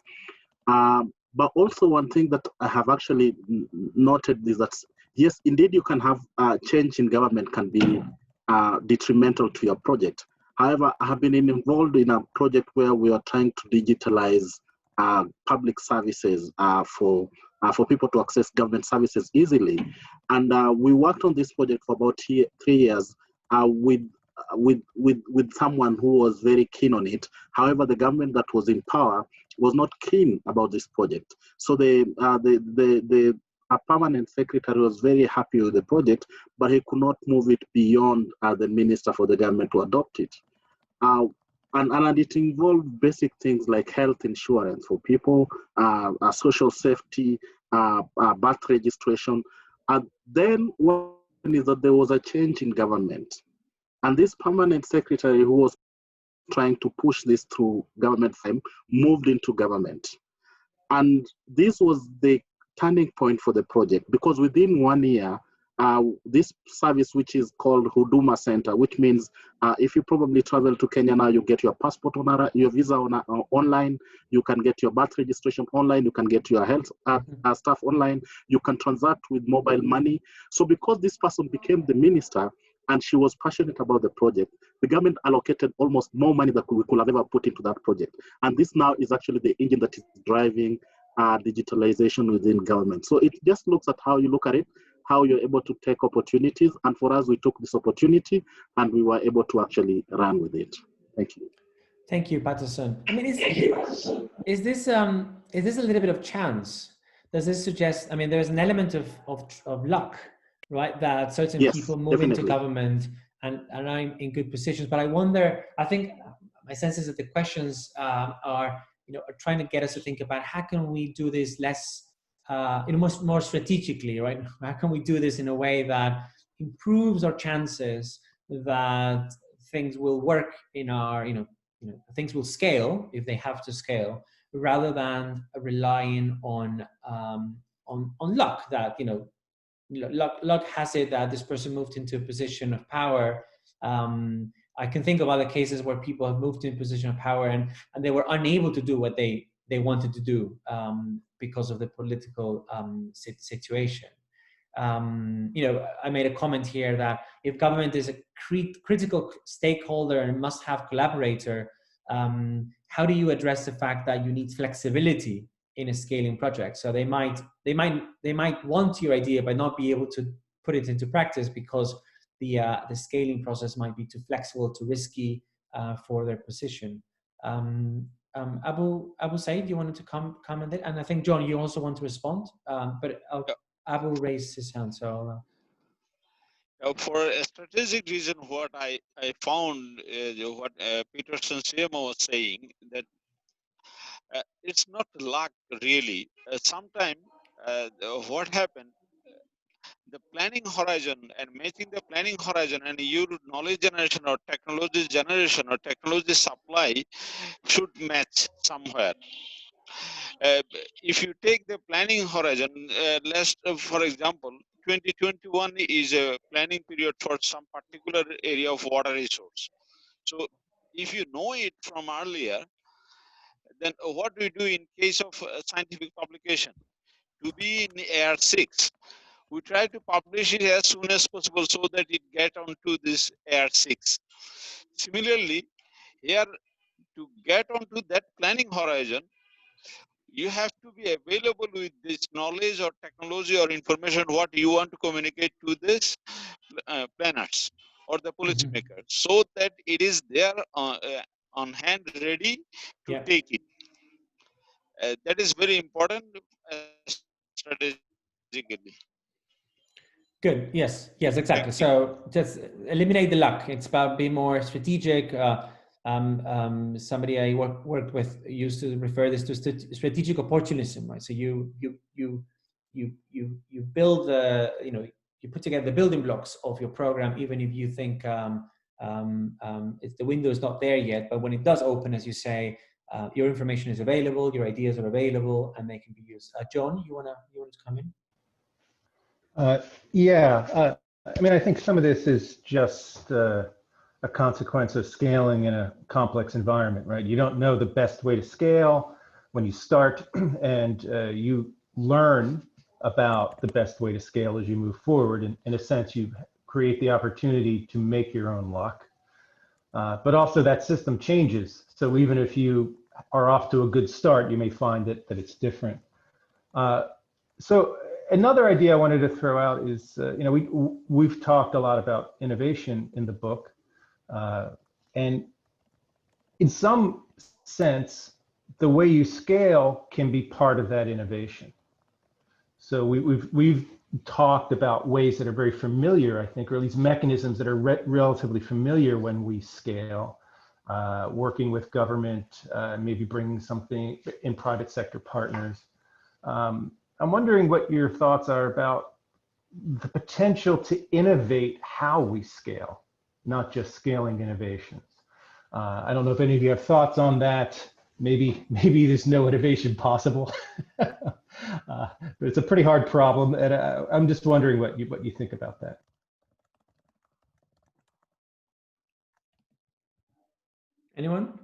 But also one thing that I have actually noted is that, yes, indeed you can have change in government can be detrimental to your project. However, I have been involved in a project where we are trying to digitalize public services for people to access government services easily. And we worked on this project for about 3 years with someone who was very keen on it. However, the government that was in power was not keen about this project. So a permanent secretary was very happy with the project, but he could not move it beyond the minister for the government to adopt it. And it involved basic things like health insurance for people, social safety, birth registration. And then what is that there was a change in government. And this permanent secretary who was trying to push this through government firm moved into government. And this was the turning point for the project, because within 1 year, this service, which is called Huduma Center, which means if you probably travel to Kenya now, you get your passport on your visa online, you can get your birth registration online, you can get your health stuff online, you can transact with mobile money. So because this person became the minister and she was passionate about the project, the government allocated almost more money that we could have ever put into that project. And this now is actually the engine that is driving digitalization within government. So it just looks at how you look at it, how you're able to take opportunities. And for us, we took this opportunity and we were able to actually run with it. Thank you. Thank you, Patterson. I mean, is this a little bit of chance? Does this suggest, I mean, there's an element of luck, right? That certain people move into government and are in good positions. But I wonder, I think my sense is that the questions are trying to get us to think about how can we do this less, more strategically, right? How can we do this in a way that improves our chances that things will work in our, things will scale if they have to scale, rather than relying on luck. That luck has it that this person moved into a position of power. I can think of other cases where people have moved to a position of power and they were unable to do what they wanted to do because of the political situation. I made a comment here that if government is a critical stakeholder and must have collaborator, how do you address the fact that you need flexibility in a scaling project? So they might want your idea but not be able to put it into practice because the scaling process might be too flexible, too risky for their position. Abu Said, you wanted to comment it, and I think John, you also want to respond, but Abu raised his hand, so. For a strategic reason, what I found what Peterson CMO was saying, that it's not luck really. Sometimes what happened, the planning horizon and matching the planning horizon and your knowledge generation or technology supply should match somewhere. If you take the planning horizon, for example, 2021 is a planning period for some particular area of water resource. So if you know it from earlier, then what do we do in case of scientific publication? To be in AR6, we try to publish it as soon as possible so that it get onto this AR6. Similarly, here to get onto that planning horizon, you have to be available with this knowledge or technology or information what you want to communicate to this planners or the policymakers, so that it is there on hand, ready to take it. That is very important strategically. Good. Yes, exactly. So just eliminate the luck. It's about being more strategic. Somebody I worked with used to refer this to strategic opportunism, right? So you build you put together the building blocks of your program, even if you think it's the window is not there yet. But when it does open, as you say, your information is available, your ideas are available, and they can be used. John, you want to come in? Yeah. I mean, I think some of this is just a consequence of scaling in a complex environment, right? You don't know the best way to scale when you start, and you learn about the best way to scale as you move forward. And in a sense, you create the opportunity to make your own luck. But also that system changes. So even if you are off to a good start, you may find that it's different. So another idea I wanted to throw out is, you know, we've talked a lot about innovation in the book. And in some sense, the way you scale can be part of that innovation. So we've talked about ways that are very familiar, I think, or at least mechanisms that are relatively familiar when we scale, working with government, maybe bringing something in private sector partners. I'm wondering what your thoughts are about the potential to innovate how we scale, not just scaling innovations. I don't know if any of you have thoughts on that. Maybe there's no innovation possible, but it's a pretty hard problem, and I'm just wondering what you think about that. Anyone?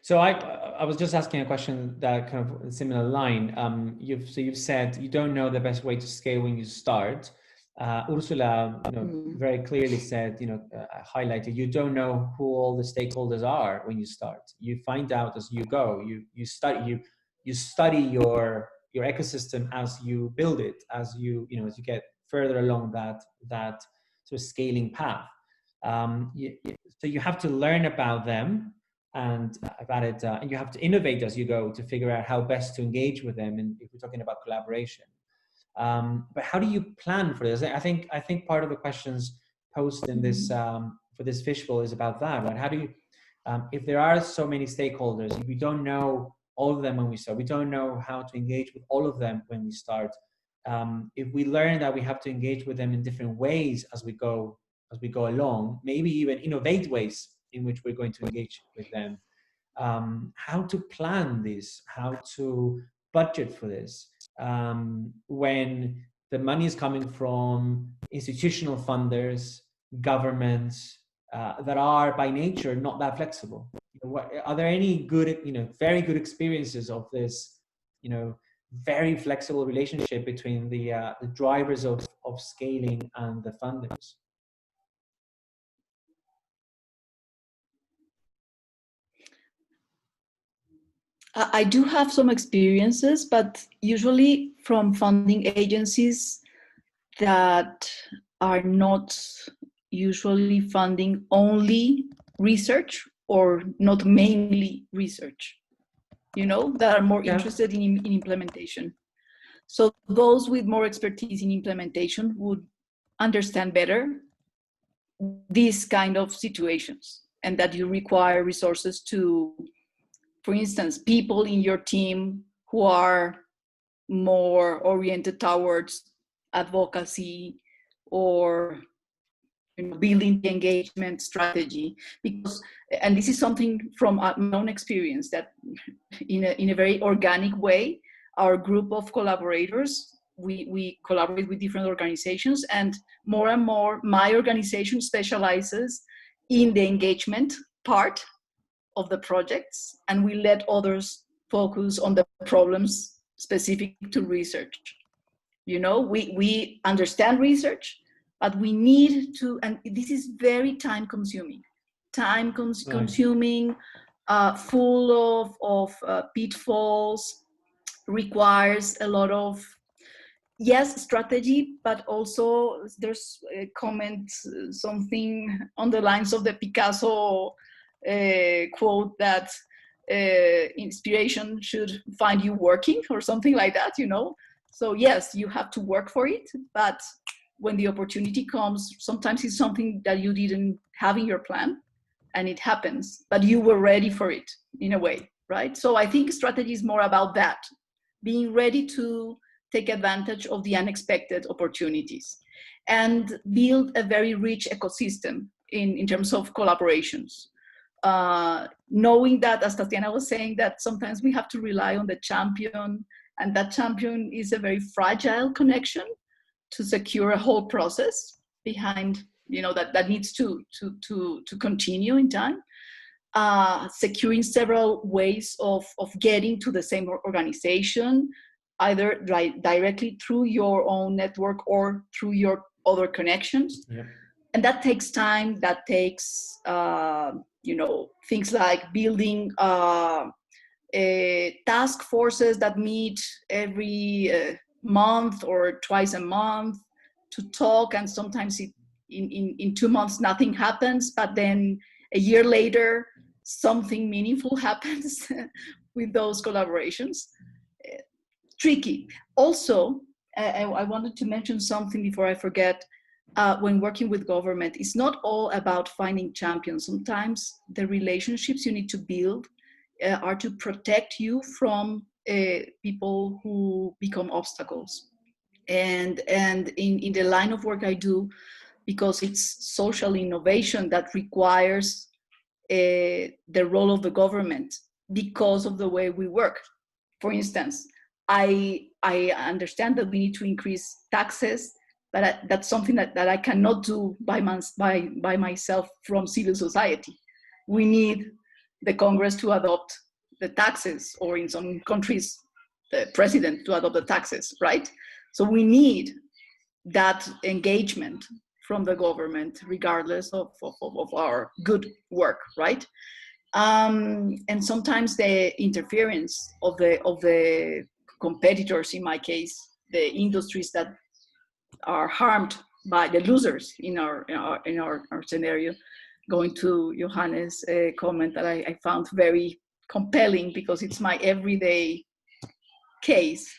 So I was just asking a question that kind of a similar line. You've said you don't know the best way to scale when you start. Ursula, you know, very clearly said, you know, highlighted, you don't know who all the stakeholders are when you start. You find out as you go. You study your ecosystem as you build it, as you get further along that sort of scaling path. So you have to learn about them and about it, and you have to innovate as you go to figure out how best to engage with them. And if we're talking about collaboration. But how do you plan for this? I think part of the questions posed in this for this Fishbowl is about that, right? How do you, if there are so many stakeholders, if we don't know all of them when we start, we don't know how to engage with all of them when we start. If we learn that we have to engage with them in different ways as we go along, maybe even innovate ways in which we're going to engage with them. How to plan this? How to budget for this? When the money is coming from institutional funders, governments that are by nature not that flexible. Are there any good, very good experiences of this, very flexible relationship between the drivers of scaling and the funders? I do have some experiences, but usually from funding agencies that are not usually funding only research or not mainly research, that are more interested in implementation. So those with more expertise in implementation would understand better these kind of situations, and that you require resources to, for instance, people in your team who are more oriented towards advocacy or building the engagement strategy. Because, and this is something from my own experience, that in a very organic way, our group of collaborators, we collaborate with different organizations, and more my organization specializes in the engagement part of the projects, and we let others focus on the problems specific to research. We understand research, but we need to, and this is very time consuming, full of pitfalls, requires a lot of, yes, strategy, but also there's a comment, something on the lines of the Picasso quote that inspiration should find you working, or something like that, So yes, you have to work for it, but when the opportunity comes, sometimes it's something that you didn't have in your plan, and it happens, but you were ready for it in a way, right? So I think strategy is more about that, being ready to take advantage of the unexpected opportunities and build a very rich ecosystem in terms of collaborations. Knowing that, as Tatiana was saying, that sometimes we have to rely on the champion and that champion is a very fragile connection to secure a whole process behind, that needs to continue in time. Securing several ways of getting to the same organization, either directly through your own network or through your other connections. Yeah. And that takes time. That takes, things like building task forces that meet every month or twice a month to talk. And sometimes in 2 months, nothing happens. But then a year later, something meaningful happens with those collaborations. Tricky. Also, I wanted to mention something before I forget. When working with government, it's not all about finding champions. Sometimes the relationships you need to build are to protect you from people who become obstacles. And in the line of work I do, because it's social innovation that requires the role of the government because of the way we work. For instance, I understand that we need to increase taxes, but that's something that I cannot do by myself from civil society. We need the Congress to adopt the taxes, or in some countries, the president to adopt the taxes, right? So we need that engagement from the government, regardless of our good work, right? And sometimes the interference of the competitors, in my case, the industries that are harmed by the losers in our scenario. Going to Johannes' comment that I found very compelling because it's my everyday case.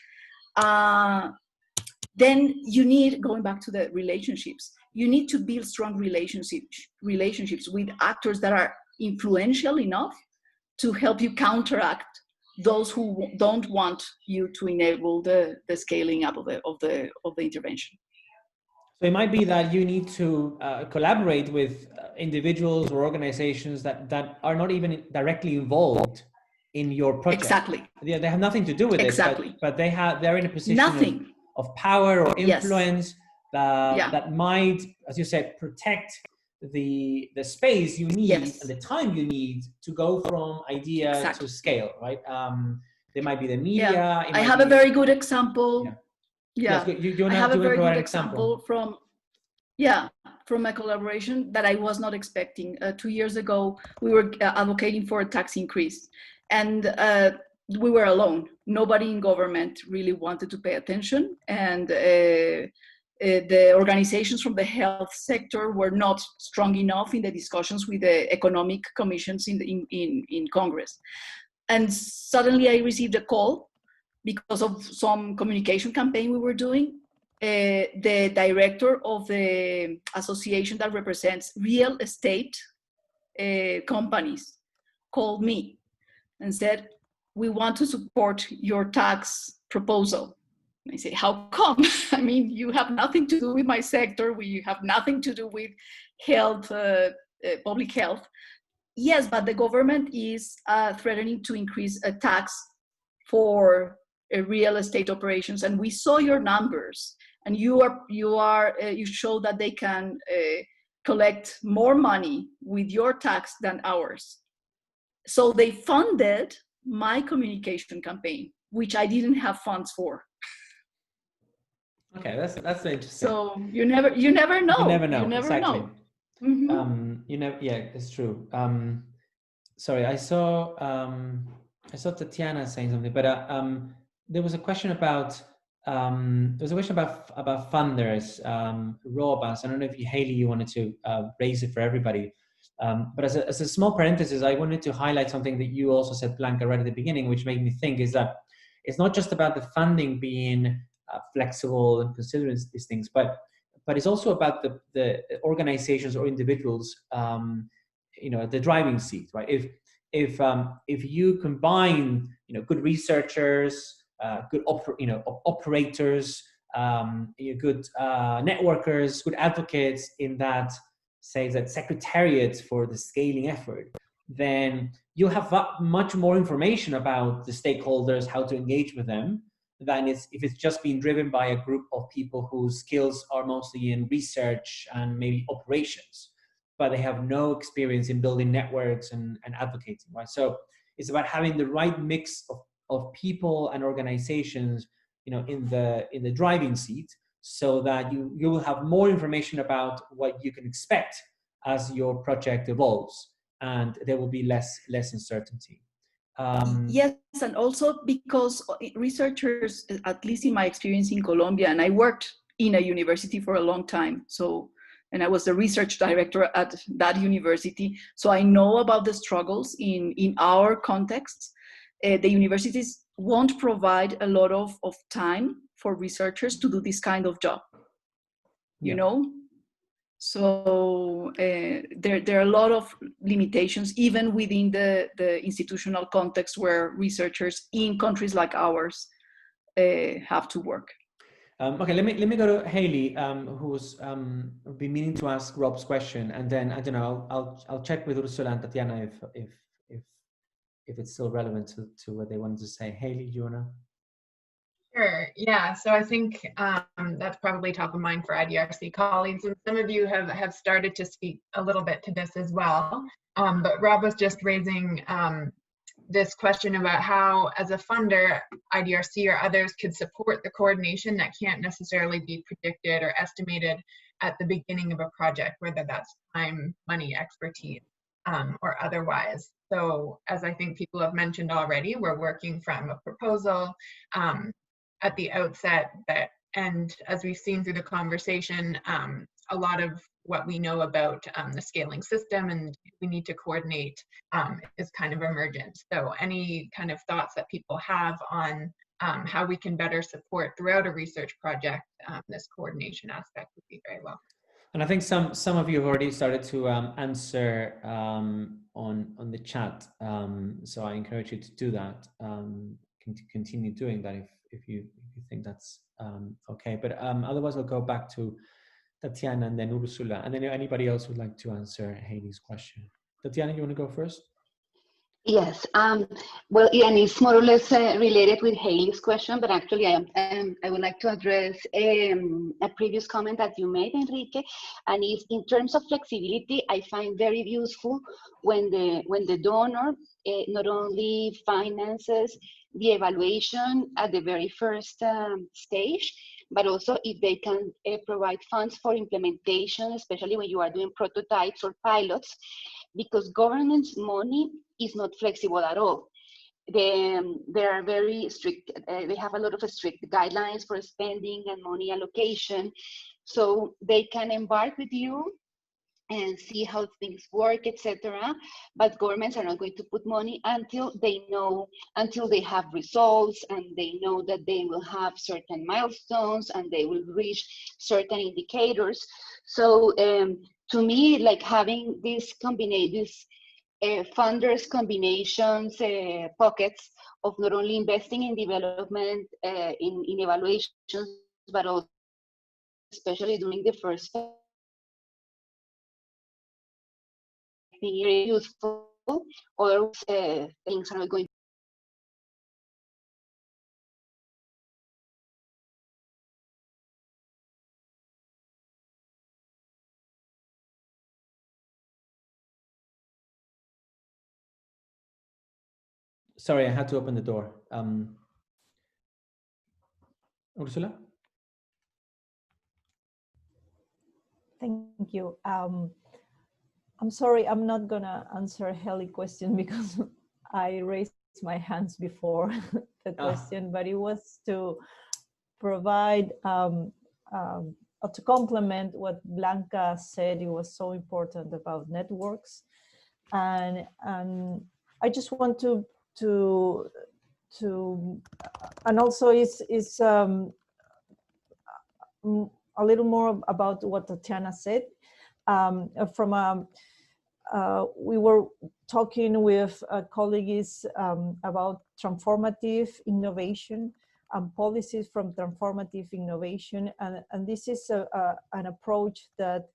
Then you need, going back to the relationships, you need to build strong relationships with actors that are influential enough to help you counteract those who don't want you to enable the scaling up of the intervention. So it might be that you need to collaborate with individuals or organizations that are not even directly involved in your project. Exactly. They have nothing to do with exactly. it, but they're in a position of power or influence that might, as you said, protect the space you need and the time you need to go from idea to scale, right? There might be the media. I have a very good example. Yes, I have a very good example from a collaboration that I was not expecting. 2 years ago, we were advocating for a tax increase, and we were alone. Nobody in government really wanted to pay attention, and the organizations from the health sector were not strong enough in the discussions with the economic commissions in Congress. And suddenly I received a call because of some communication campaign we were doing. The director of the association that represents real estate companies called me and said, "We want to support your tax proposal." And I say, "How come? I mean, you have nothing to do with my sector. We have nothing to do with health, public health." "Yes, but the government is threatening to increase a tax for real estate operations, and we saw your numbers, and you show that they can collect more money with your tax than ours." So they funded my communication campaign, which I didn't have funds for. Okay, that's interesting. So you never know. You never exactly. know. Mm-hmm. It's true. Sorry, I saw Tatiana saying something, but there was a question about funders, ROBAS. I don't know if Haley, you wanted to raise it for everybody. But as a small parenthesis, I wanted to highlight something that you also said, Blanca, right at the beginning, which made me think is that it's not just about the funding being flexible and considering these things, but it's also about the organizations or individuals, the driving seat, right? If you combine, good researchers, good operators, good networkers, good advocates in that, say, that secretariat for the scaling effort, then you'll have much more information about the stakeholders, how to engage with them, than if it's just being driven by a group of people whose skills are mostly in research and maybe operations, but they have no experience in building networks and advocating, right? So it's about having the right mix of people and organizations, in the driving seat, so that you will have more information about what you can expect as your project evolves, and there will be less uncertainty. Yes, and also because researchers, at least in my experience in Colombia, and I worked in a university for a long time, and I was the research director at that university, so I know about the struggles in our contexts. The universities won't provide a lot of time for researchers to do this kind of job, you know? So there are a lot of limitations, even within the institutional context where researchers in countries like ours have to work. Okay, let me go to Haley, who's been meaning to ask Rob's question, and then I don't know. I'll check with Ursula and Tatiana if it's still relevant to what they wanted to say. Haley, do you wanna? Sure. Yeah. So I think that's probably top of mind for IDRC colleagues, and some of you have started to speak a little bit to this as well. But Rob was just raising this question about how, as a funder, IDRC or others could support the coordination that can't necessarily be predicted or estimated at the beginning of a project, whether that's time, money, expertise, or otherwise. So as I think people have mentioned already, we're working from a proposal at the outset, and as we've seen through the conversation, a lot of what we know about the scaling system and we need to coordinate is kind of emergent. So any kind of thoughts that people have on how we can better support throughout a research project, this coordination aspect would be very welcome. And I think some of you have already started to answer on the chat. So I encourage you to do that. Continue doing that if you think that's okay. But otherwise, I'll go back to Tatiana and then Ursula, and then anybody else would like to answer Haley's question. Tatiana, you want to go first? Yes. Well, yeah, and it's more or less related with Haley's question, but actually I would like to address a previous comment that you made, Enrique, and is in terms of flexibility, I find very useful when the donor not only finances the evaluation at the very first stage, but also if they can provide funds for implementation, especially when you are doing prototypes or pilots, because government's money is not flexible at all. They are very strict. They have a lot of strict guidelines for spending and money allocation. So they can embark with you and see how things work, etc. But governments are not going to put money until they have results and they know that they will have certain milestones and they will reach certain indicators. So to me, like having this funders combinations pockets of not only investing in development, in evaluations, but also especially during the first phase, very useful. Other things are not going. Sorry, I had to open the door. Ursula? Thank you. I'm sorry, I'm not gonna answer Haley's question because I raised my hands before the question, but it was to provide, to complement what Blanca said. It was so important about networks. And I just want to and also is a little more about what Tatiana said. We were talking with colleagues about transformative innovation and policies from transformative innovation, and this is an approach that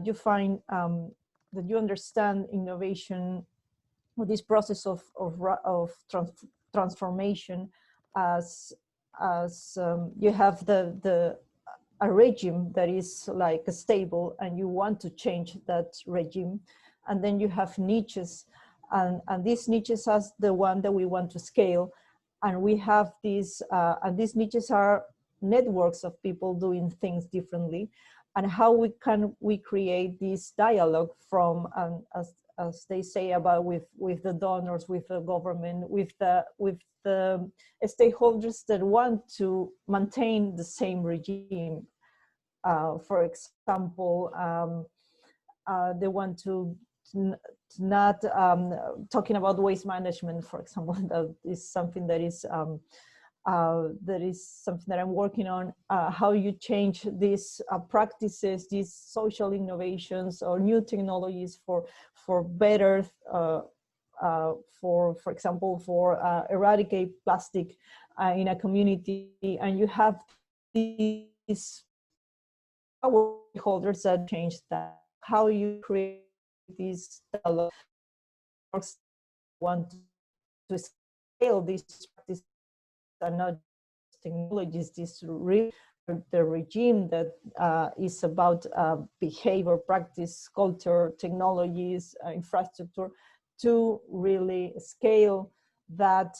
you find that you understand innovation, or this process of transformation as you have a regime that is like stable, and you want to change that regime, and then you have niches, and these niches are the one that we want to scale, and we have these and these niches are networks of people doing things differently, and how we create this dialogue from as they say about with the donors, with the government, with the stakeholders that want to maintain the same regime. For example, they want to not talking about waste management, for example. That is something that is something that I'm working on. How you change these practices, these social innovations or new technologies for better, for example, for eradicate plastic in a community, and you have these holders that change that. How you create these dialogue, want to scale these practices and not technologies, this the regime that is about behavior, practice, culture, technologies, infrastructure, to really scale that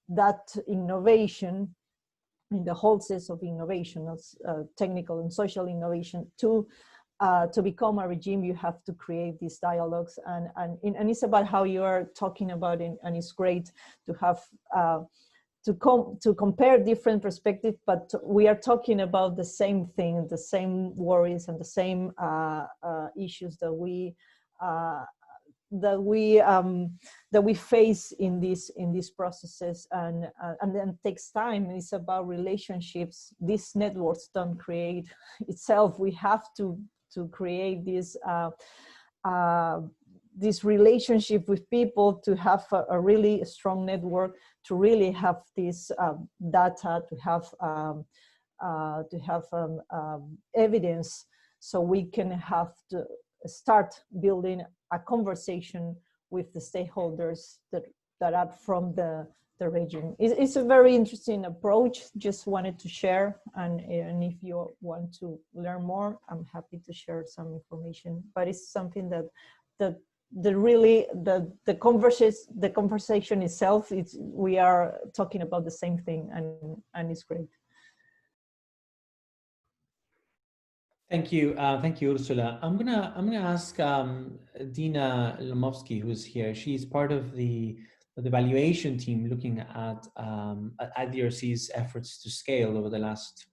that innovation in the whole sense of innovation, technical and social innovation, to become a regime. You have to create these dialogues, and it's about how you are talking about it, and it's great to have to compare different perspectives, but we are talking about the same thing, the same worries and the same issues that we face in these processes, and then it takes time. It's about relationships. These networks don't create itself. We have to create this relationship with people, to have a really strong network, to really have this data, to have evidence, so we can have to start building a conversation with the stakeholders that are from the region. It's a very interesting approach. Just wanted to share, and if you want to learn more, I'm happy to share some information. But it's something that the conversation itself, we are talking about the same thing, and it's great. Thank you, Ursula. I'm gonna ask Dina Lomovsky, who's here. She's part of the evaluation team looking at IDRC's efforts to scale over the last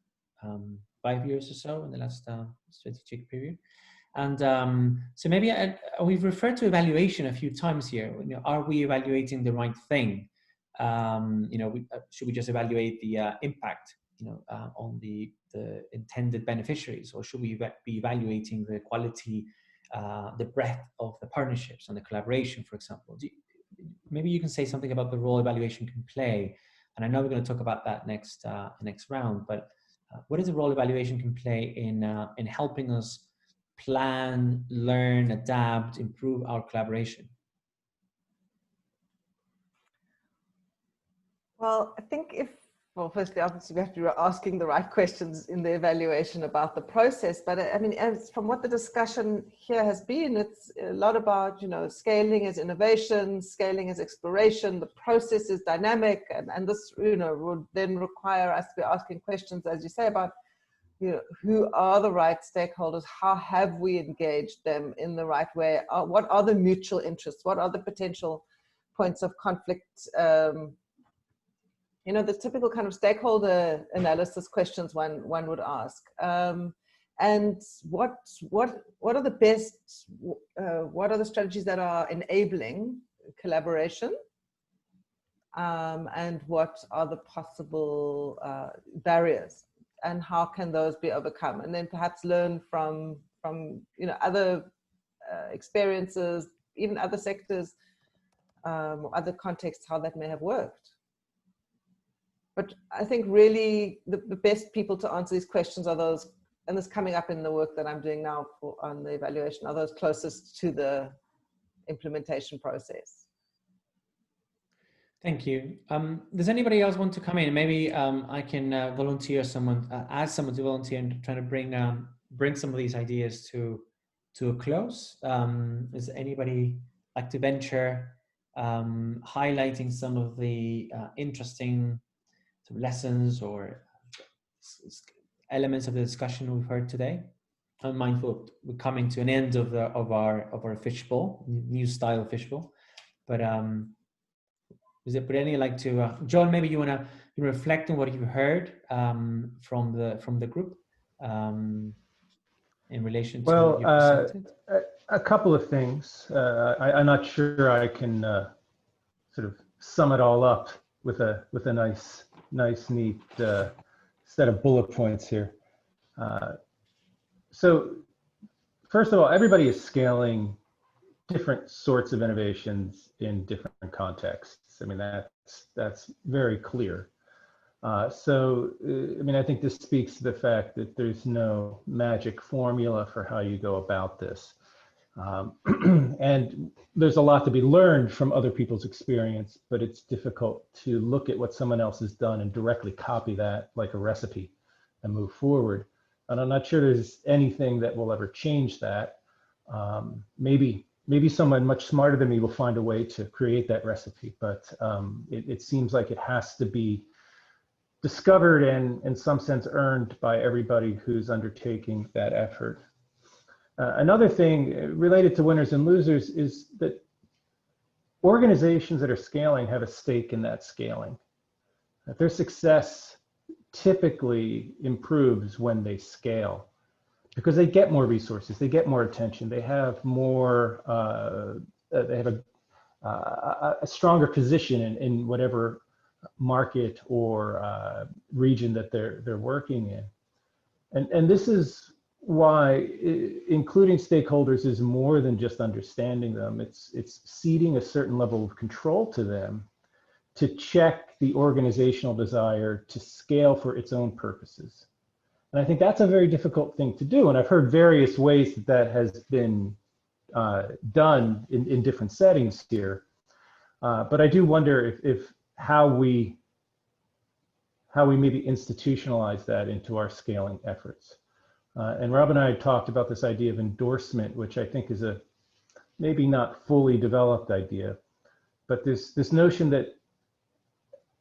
5 years or so, in the last strategic period. And so maybe we've referred to evaluation a few times here. You know, are we evaluating the right thing? You know, should we just evaluate the impact, you know, on the intended beneficiaries, or should we be evaluating the quality, the breadth of the partnerships and the collaboration, for example? Maybe you can say something about the role evaluation can play. And I know we're going to talk about that next round, but what is the role evaluation can play in helping us plan, learn, adapt, improve our collaboration? Well, I think firstly, obviously, we have to be asking the right questions in the evaluation about the process. But I mean, as from what the discussion here has been, it's a lot about, you know, scaling as innovation, scaling as exploration. The process is dynamic, and this, you know, would then require us to be asking questions, as you say, about, you know, who are the right stakeholders? How have we engaged them in the right way? What are the mutual interests? What are the potential points of conflict? You know, the typical kind of stakeholder analysis questions one would ask. And what are the best, what are the strategies that are enabling collaboration? And what are the possible barriers? And how can those be overcome? And then perhaps learn from you know, other experiences, even other sectors, other contexts, how that may have worked. But I think really the best people to answer these questions are those, and this coming up in the work that I'm doing now on the evaluation, are those closest to the implementation process. Thank you. Does anybody else want to come in? Maybe I can volunteer someone, ask someone to volunteer and try to bring some of these ideas to a close. Does anybody like to venture highlighting some of the interesting sort of lessons or elements of the discussion we've heard today? I'm mindful we're coming to an end of our fishbowl, new style fishbowl, but would any like to John? Maybe you want to reflect on what you heard from the group in relation to what you presented. A couple of things. I'm not sure I can sort of sum it all up with a nice, neat set of bullet points here. So, first of all, everybody is scaling different sorts of innovations in different contexts. I mean, that's very clear. So, I mean, I think this speaks to the fact that there's no magic formula for how you go about this. And there's a lot to be learned from other people's experience, but it's difficult to look at what someone else has done and directly copy that like a recipe and move forward. And I'm not sure there's anything that will ever change that. Maybe someone much smarter than me will find a way to create that recipe, but it seems like it has to be discovered and in some sense earned by everybody who's undertaking that effort. Another thing related to winners and losers is that organizations that are scaling have a stake in that scaling. Their success typically improves when they scale because they get more resources, they get more attention, they have more, they have a stronger position in whatever market or region that they're working in. And this is why including stakeholders is more than just understanding them. It's ceding a certain level of control to them to check the organizational desire to scale for its own purposes. And I think that's a very difficult thing to do. And I've heard various ways that has been done in different settings here. But I do wonder if how we maybe institutionalize that into our scaling efforts. And Rob and I talked about this idea of endorsement, which I think is a maybe not fully developed idea, but this notion that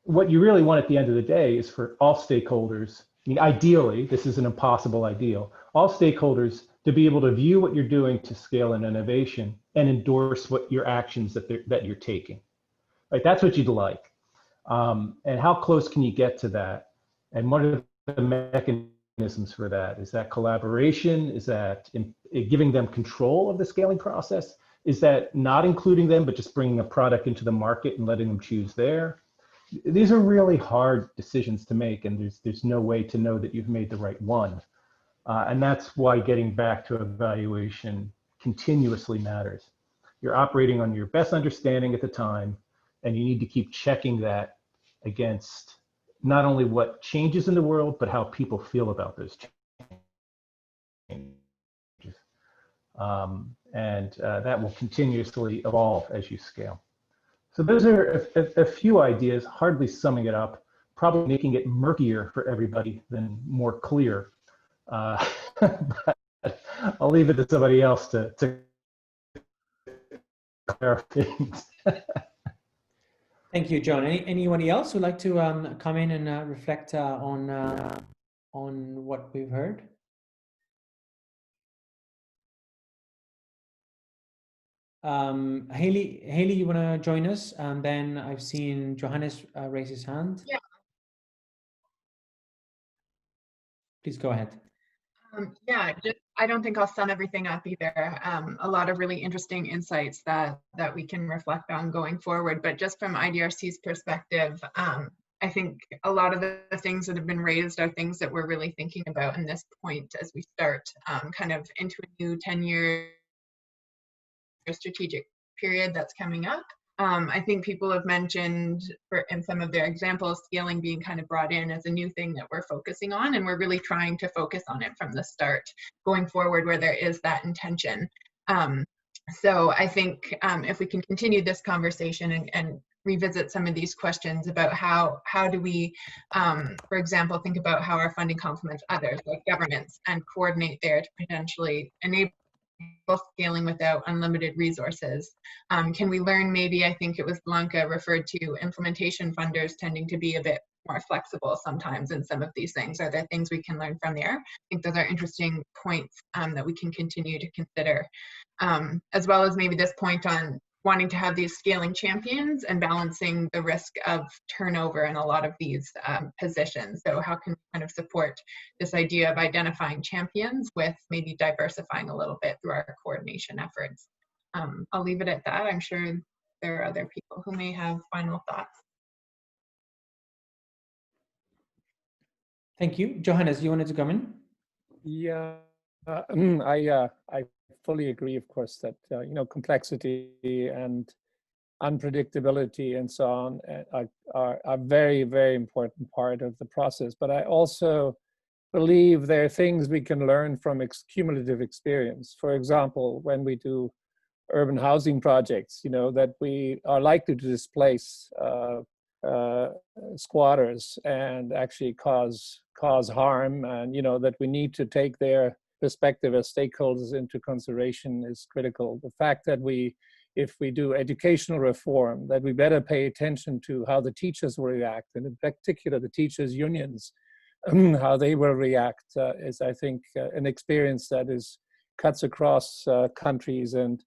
what you really want at the end of the day is for all stakeholders, I mean, ideally, this is an impossible ideal, all stakeholders to be able to view what you're doing to scale an innovation and endorse what your actions that you're taking. Right? That's what you'd like. And how close can you get to that? And what are the mechanisms for that? Is that collaboration? Is that giving them control of the scaling process? Is that not including them, but just bringing a product into the market and letting them choose there? These are really hard decisions to make, and there's no way to know that you've made the right one. And that's why getting back to evaluation continuously matters. You're operating on your best understanding at the time, and you need to keep checking that against not only what changes in the world, but how people feel about those changes. And that will continuously evolve as you scale. So those are a few ideas, hardly summing it up, probably making it murkier for everybody than more clear. But I'll leave it to somebody else to clarify things. Thank you, John. Anybody else would like to come in and reflect on what we've heard? Haley, you want to join us? And then I've seen Johannes raise his hand. Yeah. Please go ahead. Yeah, I don't think I'll sum everything up either. A lot of really interesting insights that we can reflect on going forward. But just from IDRC's perspective, I think a lot of the things that have been raised are things that we're really thinking about in this point as we start kind of into a new 10-year strategic period that's coming up. I think people have mentioned in some of their examples, scaling being kind of brought in as a new thing that we're focusing on, and we're really trying to focus on it from the start going forward where there is that intention. So I think if we can continue this conversation and revisit some of these questions about how do we, for example, think about how our funding complements others like governments and coordinate there to potentially enable scaling without unlimited resources. Can we learn, maybe, I think it was Blanca referred to implementation funders tending to be a bit more flexible sometimes in some of these things. Are there things we can learn from there? I think those are interesting points that we can continue to consider, as well as maybe this point on wanting to have these scaling champions and balancing the risk of turnover in a lot of these positions. So how can we kind of support this idea of identifying champions with maybe diversifying a little bit through our coordination efforts? I'll leave it at that. I'm sure there are other people who may have final thoughts. Thank you. Johannes, you wanted to come in? Yeah, I fully agree, of course, that you know, complexity and unpredictability and so on are a very, very important part of the process. But I also believe there are things we can learn from cumulative experience. For example, when we do urban housing projects, you know, that we are likely to displace squatters and actually cause harm, and you know, that we need to take their perspective as stakeholders into consideration is critical. The fact that if we do educational reform, that we better pay attention to how the teachers will react, and in particular the teachers' unions, how they will react, is, I think, an experience that cuts across countries and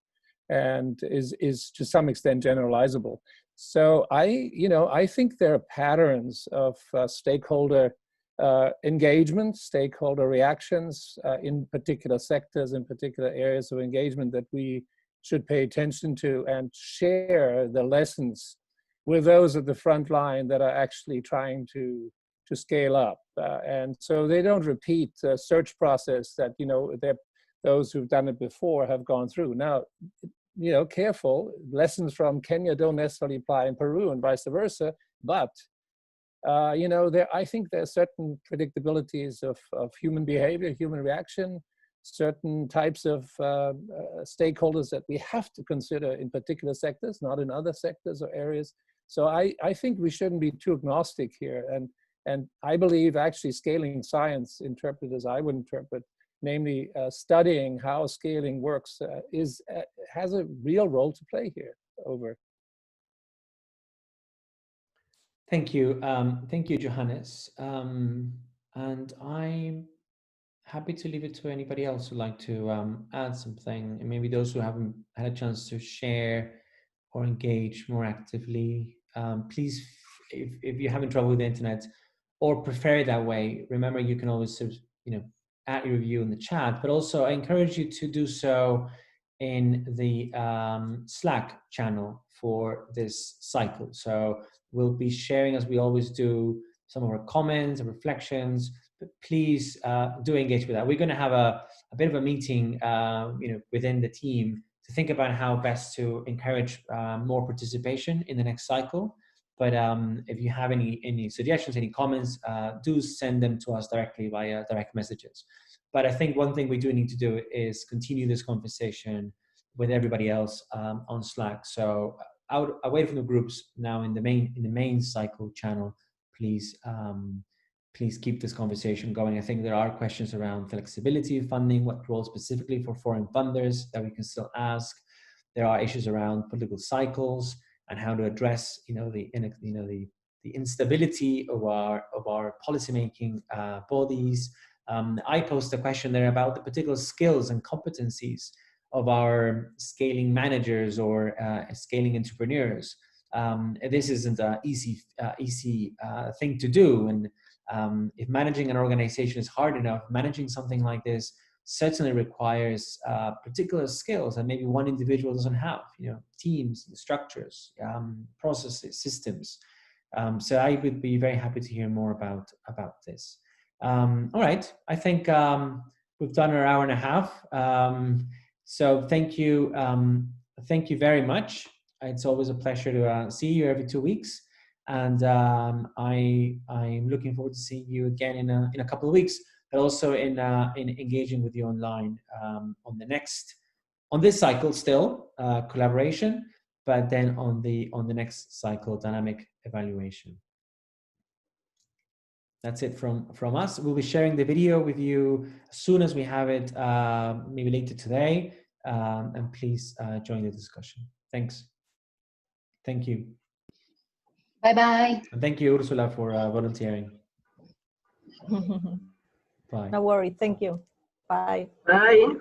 is to some extent generalizable. So I think there are patterns of stakeholder engagement, stakeholder reactions in particular sectors, in particular areas of engagement that we should pay attention to and share the lessons with those at the front line that are actually trying to scale up. And so they don't repeat the search process that, you know, those who've done it before have gone through. Now, you know, careful, lessons from Kenya don't necessarily apply in Peru and vice versa, but you know, I think there are certain predictabilities of human behavior, human reaction, certain types of stakeholders that we have to consider in particular sectors, not in other sectors or areas. So I think we shouldn't be too agnostic here. And I believe actually scaling science, interpreted as I would interpret, namely studying how scaling works, has a real role to play here. Over. Thank you. Thank you, Johannes. And I'm happy to leave it to anybody else who'd like to add something, and maybe those who haven't had a chance to share or engage more actively. Please, if you're having trouble with the internet or prefer it that way, remember you can always sort of, you know, add your review in the chat, but also I encourage you to do so in the Slack channel for this cycle. So we'll be sharing, as we always do, some of our comments and reflections, but please do engage with that. We're going to have a bit of a meeting, you know, within the team to think about how best to encourage more participation in the next cycle. But if you have any suggestions, any comments, do send them to us directly via direct messages. But I think one thing we do need to do is continue this conversation with everybody else on Slack. So away from the groups now in the main cycle channel, please keep this conversation going. I think there are questions around flexibility of funding, what role specifically for foreign funders that we can still ask. There are issues around political cycles and how to address, you know, the instability of our policymaking bodies. I posed a question there about the particular skills and competencies of our scaling managers or scaling entrepreneurs. This isn't an easy thing to do, and if managing an organization is hard enough, managing something like this certainly requires particular skills that maybe one individual doesn't have. You know, teams, structures, processes, systems. So I would be very happy to hear more about this. All right, I think we've done our hour and a half. So thank you very much. It's always a pleasure to see you every 2 weeks, and I'm looking forward to seeing you again in a couple of weeks, but also in engaging with you online on this cycle still, collaboration, but then on the next cycle, dynamic evaluation. That's it from us. We'll be sharing the video with you as soon as we have it, maybe later today. And please join the discussion. Thanks. Thank you. Bye-bye. And thank you, Ursula, for volunteering. Bye. No worry. Thank you. Bye. Bye.